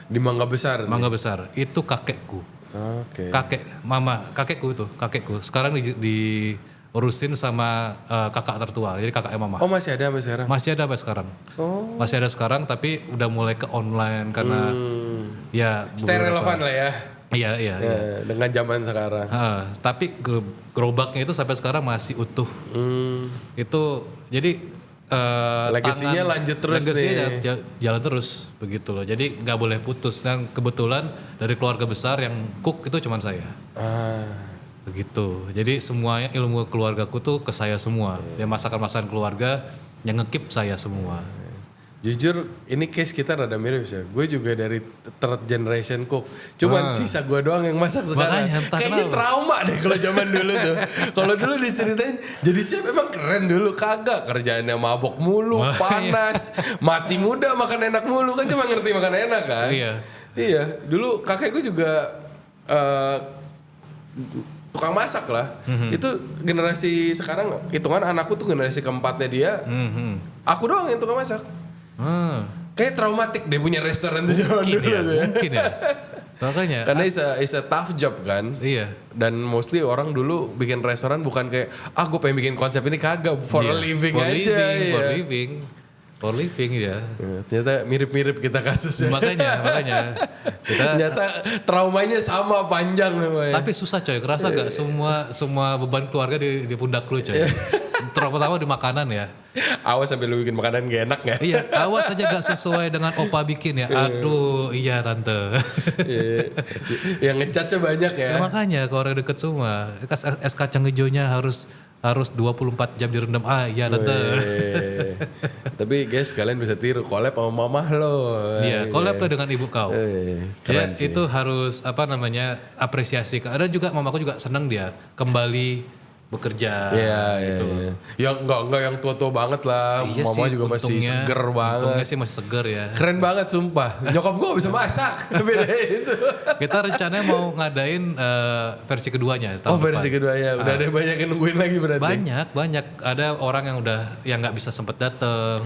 Di Mangga Besar. Mangga Besar itu kakekku. Oke. Kakekku. Sekarang diurusin sama kakak tertua. Jadi kakaknya mama. Oh masih ada sampai sekarang? Masih ada sampai sekarang. Masih ada sekarang tapi udah mulai ke online karena ya stay relevan lah ya. Iya. Dengan zaman sekarang. Tapi gerobaknya itu sampai sekarang masih utuh. Itu jadi legasinya lanjut terus nih. Jalan terus begitu loh. Jadi nggak boleh putus. Dan kebetulan dari keluarga besar yang cook itu cuma saya. Begitu. Jadi semuanya ilmu keluargaku tuh ke saya semua. Ya masakan keluarga yang ngekip saya semua. Jujur ini case kita rada mirip sih. Gue juga dari third generation cook. Cuman sisa gue doang yang masak sekarang. Makanya, entah Kayaknya kenapa. trauma deh kalau zaman dulu tuh. Kalau dulu diceritain jadi chef memang keren dulu. Kagak, kerjaannya mabok mulu, panas, mati muda, makan enak mulu. Kan cuma ngerti makan enak kan. Iya, dulu kakek gue juga tukang masak lah. Itu generasi sekarang, hitungan anakku tuh generasi keempatnya dia. Aku doang yang tukang masak. Kayak traumatik deh punya restoran tuh zaman dulu tuh ya. Mungkin ya. Makanya. Karena is a tough job kan. Iya. Dan mostly orang dulu bikin restoran bukan kayak gue pengen bikin konsep ini, kagak, for a living for aja. living, for living ya. Ternyata mirip-mirip kita kasusnya. Makanya kita. Ternyata traumanya sama panjang namanya. Tapi susah coy, kerasa gak semua beban keluarga di pundak lu coy. Terutama di makanan ya. Awas sampai lu bikin makanan gak enak ya. Iya, awas aja gak sesuai dengan opa bikin ya. Aduh, iya tante. Yang ngecatnya banyak ya. Ya, makanya kalau orang deket semua, es kacang hijaunya harus 24 jam direndam. Iya tante. Tapi guys, kalian bisa tiru collab sama mamah lo. Iya, collab lah dengan ibu kau. Keren sih. Itu harus apresiasi. Ada juga mamaku juga senang dia kembali bekerja. Iya. Ya enggak yang tua-tua banget lah. Iya Mama sih, juga masih untungnya- seger banget. Untungnya sih masih seger ya. Keren banget sumpah. Nyokap gue bisa masak. Beda itu. Kita rencananya mau ngadain versi keduanya. tahun Versi depan. kedua ya. Udah ada banyak yang nungguin lagi berarti. Banyak. Ada orang yang nggak bisa sempet dateng.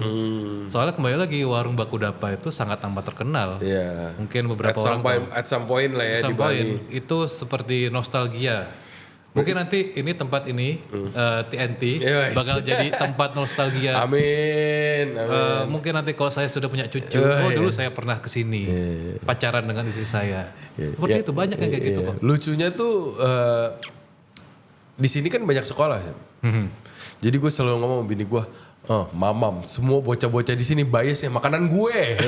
Soalnya kembali lagi warung Bakudapa itu sangat amat terkenal. Iya. Mungkin beberapa orang tahu. At some point lah ya di Some Bali. point, itu seperti nostalgia. Mungkin nanti ini tempat ini TNT Yes. bakal jadi tempat nostalgia. Amin. Mungkin nanti kalau saya sudah punya cucu, Iya. dulu saya pernah kesini pacaran dengan istri saya. Seperti itu banyak yang kayak gitu kok. Lucunya tuh di sini kan banyak sekolah ya. Jadi gue selalu ngomong sama bini gue, mamam, semua bocah-bocah di sini biasnya makanan gue.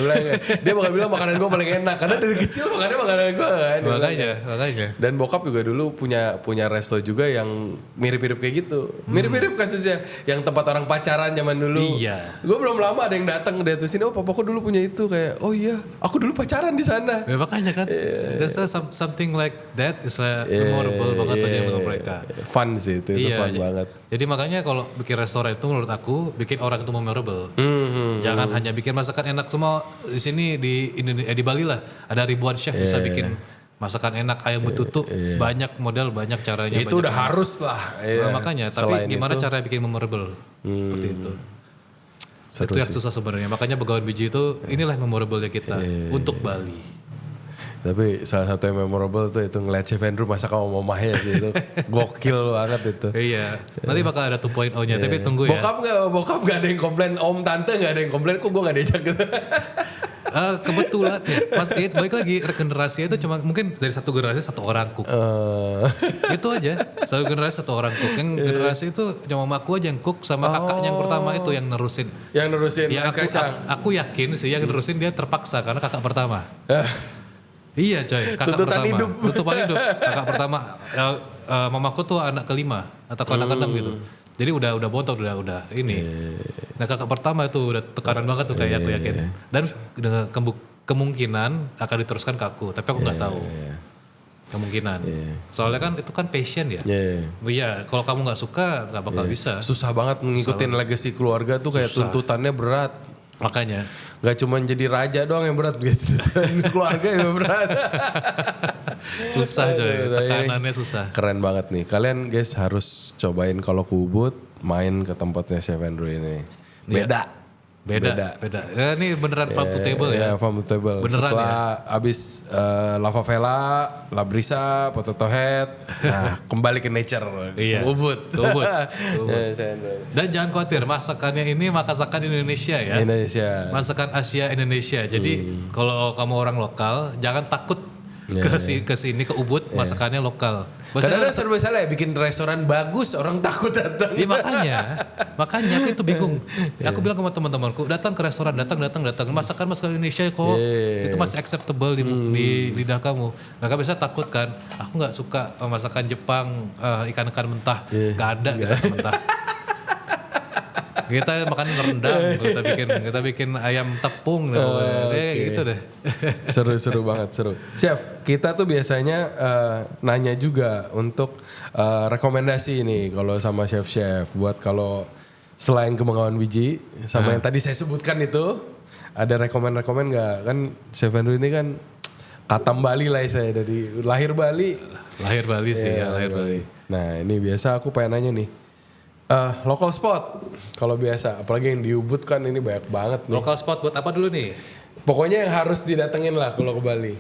Dia bakal bilang makanan gue paling enak karena dari kecil makannya makanan gue kan. Makanya. Dan bokap juga dulu punya resto juga yang mirip-mirip kayak gitu. Mirip-mirip kasusnya yang tempat orang pacaran zaman dulu. Iya. Gue belum lama ada yang datang dari sini, papaku dulu punya itu, kayak oh iya, aku dulu pacaran di sana. Ya, makanya kan. There's something like that is like memorable banget aja menurut mereka. Fun sih itu fun banget. Jadi makanya kalau bikin restoran itu menurut aku bikin orang itu memorable. Jangan hanya bikin masakan enak semua di sini di Bali lah. Ada ribuan chef bisa bikin masakan enak, ayam betutu, banyak model, banyak caranya. Itu banyak udah harus lah. Nah, makanya, tapi Selain gimana itu, cara bikin memorable? Seperti itu. seru Itu yang sih. susah sebenarnya. Makanya Begawan Biji itu inilah memorable-nya kita untuk Bali. Tapi salah satu yang memorable tuh itu ngeliat Chef Andrew masak sama mamahnya sih, itu gokil banget itu. Iya. Nanti bakal ada 2.0-nya, tapi tunggu ya. Bokap gak ada yang komplain, om tante gak ada yang komplain, kok gue gak diajak gitu. Kebetulan ya, pasti balik lagi regenerasi itu cuma mungkin dari satu generasi satu orang cook. Itu aja, satu generasi satu orang cook. Yang generasi itu cuma aku aja yang cook sama kakaknya yang pertama itu yang nerusin. Yang nerusin Ya es kacang. aku yakin sih yang nerusin dia terpaksa karena kakak pertama. Iya coy, kakak Tuntutan pertama. hidup. Tuntutan hidup. Kakak pertama, mamaku tuh anak kelima atau anak keenam gitu. Jadi udah bontot udah ini. Nah kakak pertama itu udah tekanan banget tuh kayak aku yakin. Dan dengan kemungkinan akan diteruskan ke aku, tapi aku nggak tahu. Kemungkinan. Soalnya kan itu kan passion ya. Iya, kalau kamu nggak suka nggak bakal bisa. Susah banget ngikutin legacy keluarga tuh, kayak tuntutannya berat. Makanya. Gak cuma jadi raja doang yang berat, guys. Keluarga yang berat. Susah coy, tekanannya susah. Keren banget nih. Kalian guys harus cobain kalau ke Ubud, main ke tempatnya Chef Andrew ini. Beda. Ya, ini beneran farm to table ya. Iya, farm to table. Beneran Setelah abis Lava Vela, Labrisa, Potato Head, nah kembali ke nature. Iya. Ubud. Ubud. Ya, Chef Andrew. Dan jangan khawatir, masakannya ini masakan Indonesia ya. Indonesia. Masakan Asia Indonesia. Jadi kalau kamu orang lokal, jangan takut ke sini ke Ubud, masakannya lokal. Kadang-kadang serba salah ya, bikin restoran bagus orang takut datang. Iya makanya aku itu bingung. Aku bilang sama teman-temanku, datang ke restoran, datang. Masakan Indonesia kok itu masih acceptable di lidah kamu. Mereka bisa takut kan, aku nggak suka masakan Jepang, ikan-ikan mentah, nggak ada ikan mentah. Kita makan rendang, kita bikin ayam tepung deh, kayak gitu deh. Seru banget, seru. Chef, kita tuh biasanya nanya juga untuk rekomendasi nih kalau sama chef-chef buat kalau selain Kemanggawan Biji sama yang tadi saya sebutkan itu ada rekomend nggak? Kan Chef Andrew ini kan Katam Bali lah saya dari lahir Bali. Lahir Bali sih ya, lahir Bali. Nah ini biasa aku pengen nanya nih. Local spot kalau biasa, apalagi yang di Ubud kan ini banyak banget nih. Local spot buat apa dulu nih? Pokoknya yang harus didatengin lah kalau ke Bali.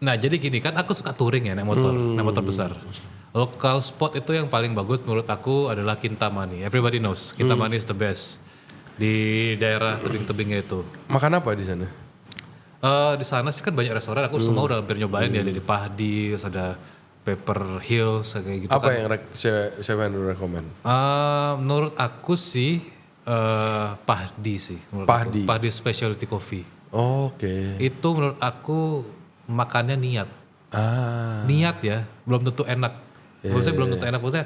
Nah jadi gini kan aku suka touring ya naik motor besar. Local spot itu yang paling bagus menurut aku adalah Kintamani. Everybody knows Kintamani is the best di daerah tebing-tebingnya itu. Makan apa di sana? Di sana sih kan banyak restoran. Aku semua udah hampir nyobain ya dari Pahdi, terus ada Pepper Hills kayak gitu Apa kan. yang Chef Andrew rekomend? Menurut aku sih Pahdi sih. Pahdi. Pahdi Specialty Coffee. Oke. Itu menurut aku makannya niat. Niat ya, belum tentu enak. Maksudnya belum tentu enak. Maksudnya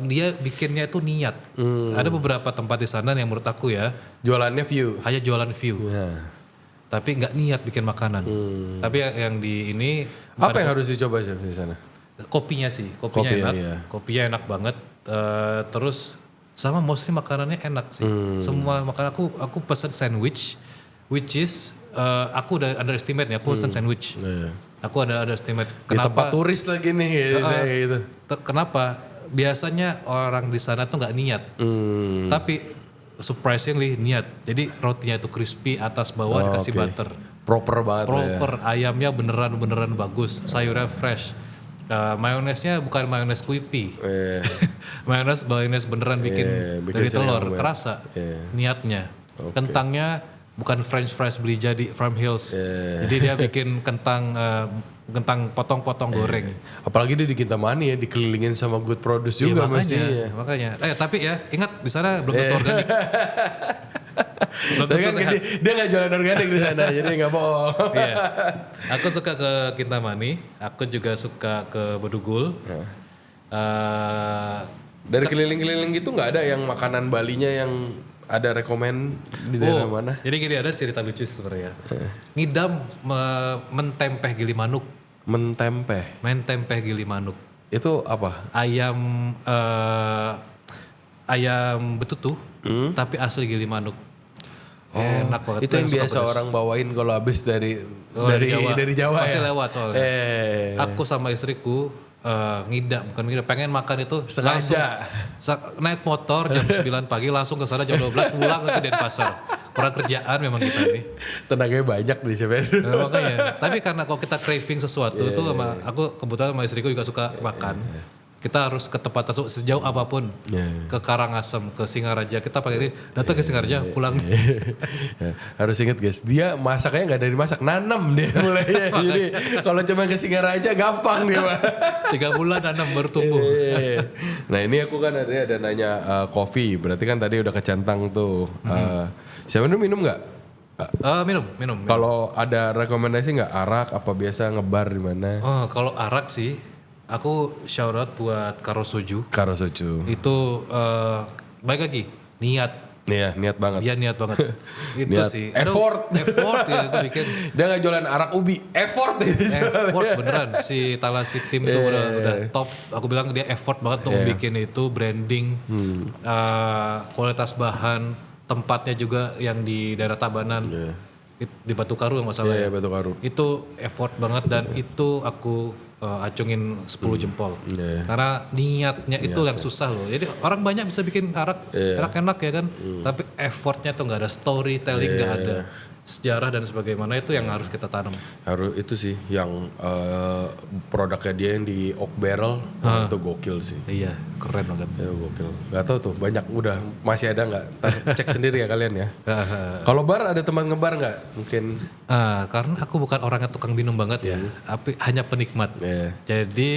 dia bikinnya itu niat. Ada beberapa tempat di sana yang menurut aku ya Jualannya view. hanya jualan view. Tapi nggak niat bikin makanan. Tapi yang di ini Apa yang harus dicoba Chef di sana? kopinya sih, kopinya Kopi, enak. iya. Kopinya enak banget. Terus sama mostly makanannya enak sih. Semua makanan aku pesen sandwich, which is aku udah underestimate nih. Aku pesen sandwich. Aku ada underestimate. Di tempat turis lagi nih gitu. Kenapa? Biasanya orang di sana tuh nggak niat. Tapi surprisingly niat. Jadi rotinya itu crispy, atas bawah dikasih butter. Proper banget Proper, ayamnya beneran bagus, sayurnya fresh. Mayonesnya bukan mayones kuipi. Mayones beneran bikin dari telur, kerasa niatnya. Kentangnya bukan French fries beli jadi Farm Hills. Jadi dia bikin kentang potong-potong goreng. Apalagi dia di Kintamani ya, dikelilingin sama good produce juga Makanya. Tapi ya ingat di sana belum tentu organik. Belum Tapi tentu kan sehat. dia nggak jualan organik di sana, jadi nggak bohong. Iya. Aku suka ke Kintamani, aku juga suka ke Bedugul. Dari keliling-keliling gitu nggak ada yang makanan Balinya yang ada rekomend di daerah mana? Jadi gini ada cerita lucu sebenarnya. Ngidam mentempeh gili manuk. Mentempeh Gili manuk. itu apa? Ayam betutu, tapi asli gili manuk. Enak banget. Itu yang suka biasa pedas. orang bawain kalau habis dari Jawa Pasti ya. lewat soalnya. Aku sama istriku bukan ngidam, pengen makan itu Sengaja. langsung naik motor jam 9 pagi langsung ke sana jam 12 pulang ke Denpasar. Kurang kerjaan memang kita ini. Tenaganya banyak di Seven. Nah, makanya. Tapi karena kalau kita craving sesuatu itu sama aku kebetulan sama istriku juga suka makan. Kita harus ke tempat tersebut sejauh apapun. Ke Karangasem, ke Singaraja. Kita pakai datang ke Singaraja, pulang. Ya, harus inget guys, dia masaknya nggak dari masak, nanam dia mulainya. Jadi kalau cuma ke Singaraja gampang dia Pak. 3 bulan nanam baru tumbuh. Nah ini aku kan ada nanya kopi, berarti kan tadi udah kecantang tuh. Siapa minum nggak? Minum. Kalau ada rekomendasi nggak arak apa biasa ngebar di mana? Oh, kalau arak sih, aku shout out buat Karosoju. Itu baik lagi niat. Iya niat banget. Dia niat banget. Itu Niat. sih. Effort ya itu bikin. Dia nggak jualan arak ubi, effort. Effort beneran. Si Talasi tim tuh udah top. Aku bilang dia effort banget untuk bikin itu branding, kualitas bahan, tempatnya juga yang di daerah Tabanan. Di Batu Karu nggak salah. Iya Batu Karu. Itu effort banget dan itu aku acungin 10 jempol. Karena niatnya itu yang susah loh. Jadi orang banyak bisa bikin arak enak ya kan. Tapi effortnya tuh nggak ada, storytelling nggak ada, sejarah dan sebagaimana itu yang harus kita tanam. Harus itu sih yang produknya dia yang di oak barrel itu gokil sih. Iya, keren banget. Ya gokil. Gak tau tuh banyak udah masih ada nggak? Cek sendiri ya kalian ya. Kalau bar ada teman ngebar nggak? Mungkin. Karena aku bukan orang yang tukang minum banget ya, tapi hanya penikmat. Jadi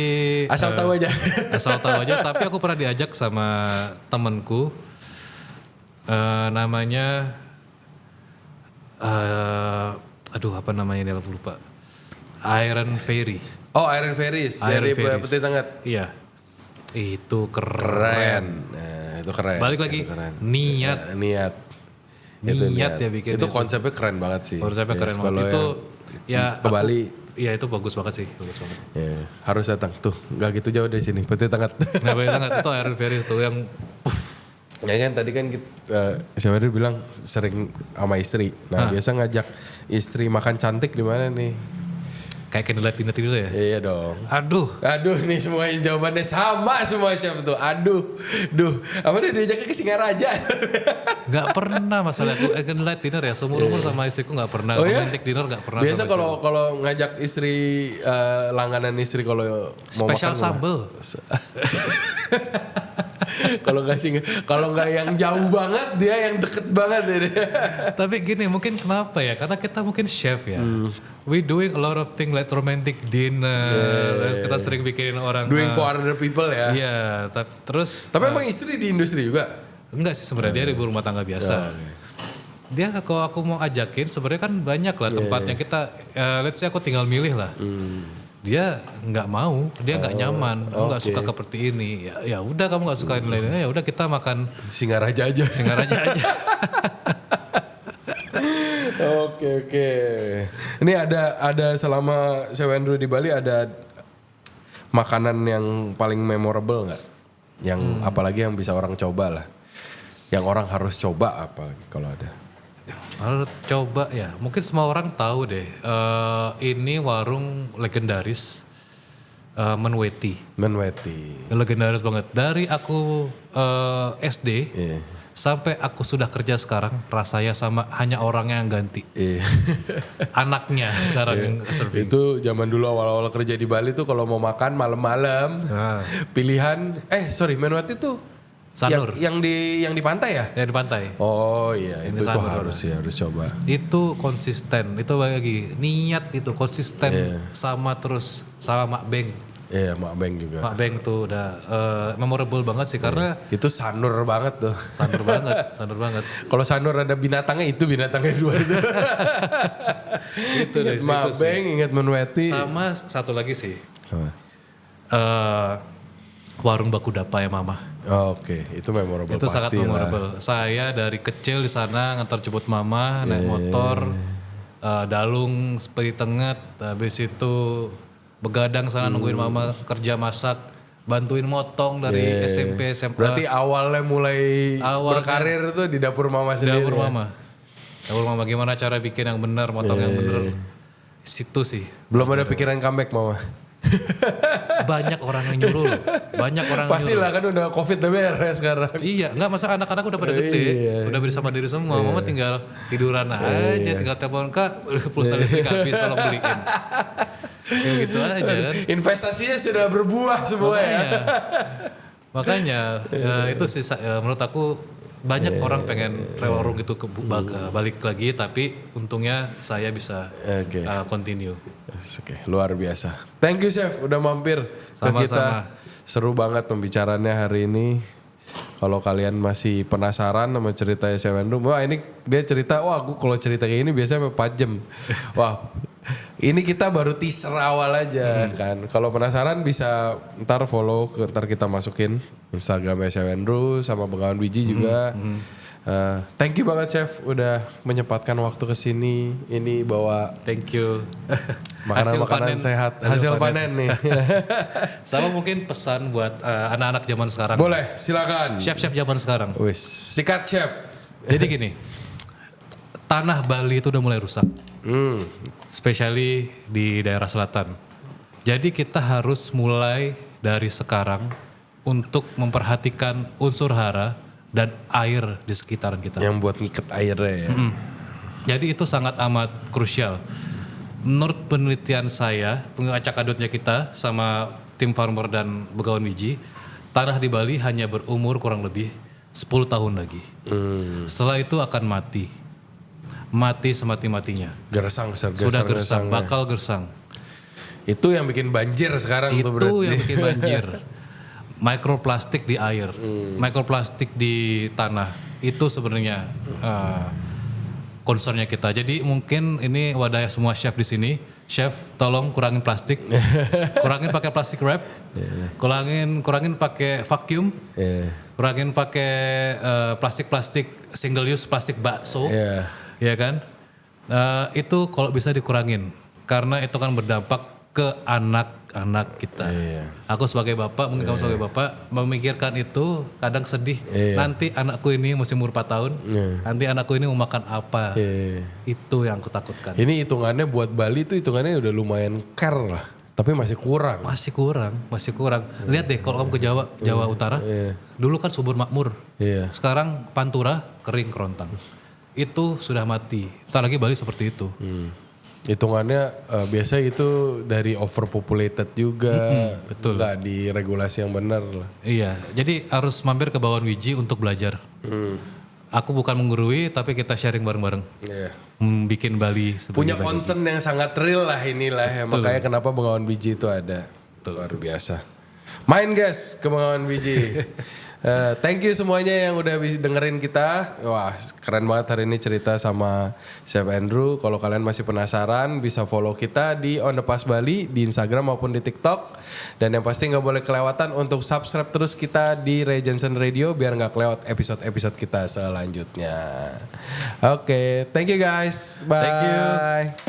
Asal tahu aja. Asal tahu aja. Tapi aku pernah diajak sama temanku, namanya, apa namanya ini aku lupa. Iron Fairy. Oh Iron Fairies. Iron Jadi Fairies. peti tengah. Iya. Itu Keren. Nah, itu keren. Balik lagi, Itu keren. niat. Niat. Niat ya bikin itu itu. konsepnya keren banget sih. Konsepnya Yes, keren kalau banget. Itu ya ke Bali. Iya itu bagus banget sih, bagus banget. Ya, harus datang tuh, nggak gitu jauh dari sini, Peti Tengah. Nah banget itu Iron Fairy tuh yang Ya kan tadi kan siapa dia bilang sering sama istri. Nah biasa ngajak istri makan cantik di mana nih? kayak candlelight dinner itu ya. Iya dong. Aduh, Aduh nih semuanya jawabannya sama semua chef tuh. Aduh, apa dia diajaknya ke Singaraja? nggak pernah masalah aku candlelight dinner ya. Seumur umur sama istriku nggak pernah. Oh iya? Romantic dinner nggak pernah. Biasa sama kalau ngajak istri langganan istri kalau mau special makan sambel. kalau nggak yang jauh banget dia yang deket banget ya. Tapi gini mungkin kenapa ya? Karena kita mungkin chef ya. We doing a lot of things like romantic dinner. Kita sering bikinin orang. Doing for other people ya. Iya, terus. Tapi emang istri di industri juga? Enggak sih sebenarnya dia ibu rumah tangga biasa. Dia kalau aku mau ajakin sebenarnya kan banyak lah tempatnya kita. Let's say aku tinggal milih lah. Dia nggak mau, dia nggak nyaman, nggak suka seperti ini. Ya udah kamu nggak suka ini lainnya, ya udah kita makan Singaraja aja. Singaraja aja. Oke. Ini ada selama Chef Andrew di Bali ada makanan yang paling memorable nggak? Yang apalagi yang bisa orang coba lah. Yang orang harus coba apalagi kalau ada. Harus coba ya, mungkin semua orang tahu deh. Ini warung legendaris Menweti. Legendaris banget. Dari aku SD sampai aku sudah kerja sekarang, rasanya sama, hanya orangnya yang ganti. Anaknya sekarang yang serving. Itu zaman dulu awal-awal kerja di Bali tuh kalau mau makan malam-malam pilihan Menweti tuh Sanur. yang di pantai ya? Ya di pantai. Oh iya, itu Sanur. harus coba. Itu konsisten, itu lagi niat itu konsisten sama terus sama Mak Beng. Iya, Mak Beng juga. Mak Beng tuh udah memorable banget sih karena Itu sanur banget tuh. sandur banget. Kalau sanur ada binatangnya itu binatangnya dua itu. Itu dari Ingat Mak situ sih. Beng, ingat Menweti. Sama satu lagi sih. Apa? Warung Baku Dapa ya Mama. Oke, itu memorable Itu sangat pastilah. memorable. Saya dari kecil di sana ngantar jemput Mama naik motor, dalung seperti tenget, habis itu begadang sana nungguin Mama kerja masak, bantuin motong dari SMP SMA. Berarti awalnya mulai berkarir tuh di dapur Mama di sendiri. dapur ya? Mama. Dapur Mama gimana cara bikin yang benar, motong yang benar. Situ sih. Belum ada pikiran comeback Mama. Banyak orang yang nyuruh loh. Banyak orang yang Pastilah kan udah Covid udah beres sekarang. Iya, enggak masa anak-anak udah pada gede, udah bisa mandiri semua. Mama tinggal tiduran aja, tinggal telepon Kak, pulsa listrik habis, tolong beliin. Ya gitu aja kan. Investasinya sudah berbuah semua ya. Makanya itu sih menurut aku banyak orang pengen warung itu balik lagi, tapi untungnya saya bisa continue. Oke, luar biasa. Thank you Chef udah mampir ke kita. Seru banget pembicaraannya hari ini. Kalau kalian masih penasaran sama ceritanya Chef Andrew, wah ini dia cerita, wah aku kalau cerita kayak ini biasanya 4 jam. Wah, ini kita baru teaser awal aja kan. Kalau penasaran bisa ntar follow, ntar kita masukin Instagramnya Chef Andrew sama Bengawan Biji juga. Thank you banget Chef udah menyempatkan waktu kesini. Ini bawa Thank you. makanan-makanan sehat, hasil panen nih. Sama mungkin pesan buat anak-anak zaman sekarang. Boleh, silakan. Chef-chef zaman sekarang. Wis, sikat Chef. Jadi gini, tanah Bali itu udah mulai rusak. Especially di daerah selatan. Jadi kita harus mulai dari sekarang untuk memperhatikan unsur hara dan air di sekitaran kita. Yang buat ngiket airnya ya. Jadi itu sangat amat krusial. Menurut penelitian saya, pengacak kadutnya kita sama tim farmer dan Bengawan Biji, tanah di Bali hanya berumur kurang lebih 10 tahun lagi. Setelah itu akan mati. Mati semati-matinya. Gersang, Sudah gersang, bakal gersang. Itu yang bikin banjir sekarang tuh berarti. Itu yang bikin banjir. Mikroplastik di air, mikroplastik di tanah. Itu sebenarnya concernnya kita. Jadi mungkin ini wadah semua chef di sini. chef tolong kurangin plastik, kurangin pakai plastik wrap, kurangin pakai vacuum, kurangin pakai plastik single use, plastik bakso, ya kan? Itu kalau bisa dikurangin, karena itu kan berdampak ke anak-anak kita. Aku sebagai bapak, mungkin kamu sebagai bapak memikirkan itu kadang sedih. Nanti anakku ini masih umur 4 tahun, nanti anakku ini mau makan apa? Itu yang aku takutkan. Ini hitungannya buat Bali tuh hitungannya udah lumayan care lah. Tapi masih kurang. Masih kurang. Lihat deh kalau kamu ke Jawa Utara, dulu kan subur makmur. Sekarang Pantura kering kerontang. Itu sudah mati. Bentar lagi Bali seperti itu. Hitungannya biasa itu dari overpopulated juga. Betul. Nggak diregulasi yang benar lah. Iya, jadi harus mampir ke Bawang Wiji untuk belajar. Aku bukan menggurui, tapi kita sharing bareng-bareng. Bikin Bali Punya concern yang sangat real lah inilah. Makanya kenapa Bengawan Biji itu ada. Luar biasa. Main guys ke Bengawan Biji. Thank you semuanya yang udah dengerin kita. Wah keren banget hari ini cerita sama Chef Andrew. Kalau kalian masih penasaran bisa follow kita di On The Pass Bali di Instagram maupun di TikTok. Dan yang pasti gak boleh kelewatan untuk subscribe terus kita di Ray Johnson Radio biar gak kelewat episode-episode kita selanjutnya. Oke, thank you guys. Bye. Thank you.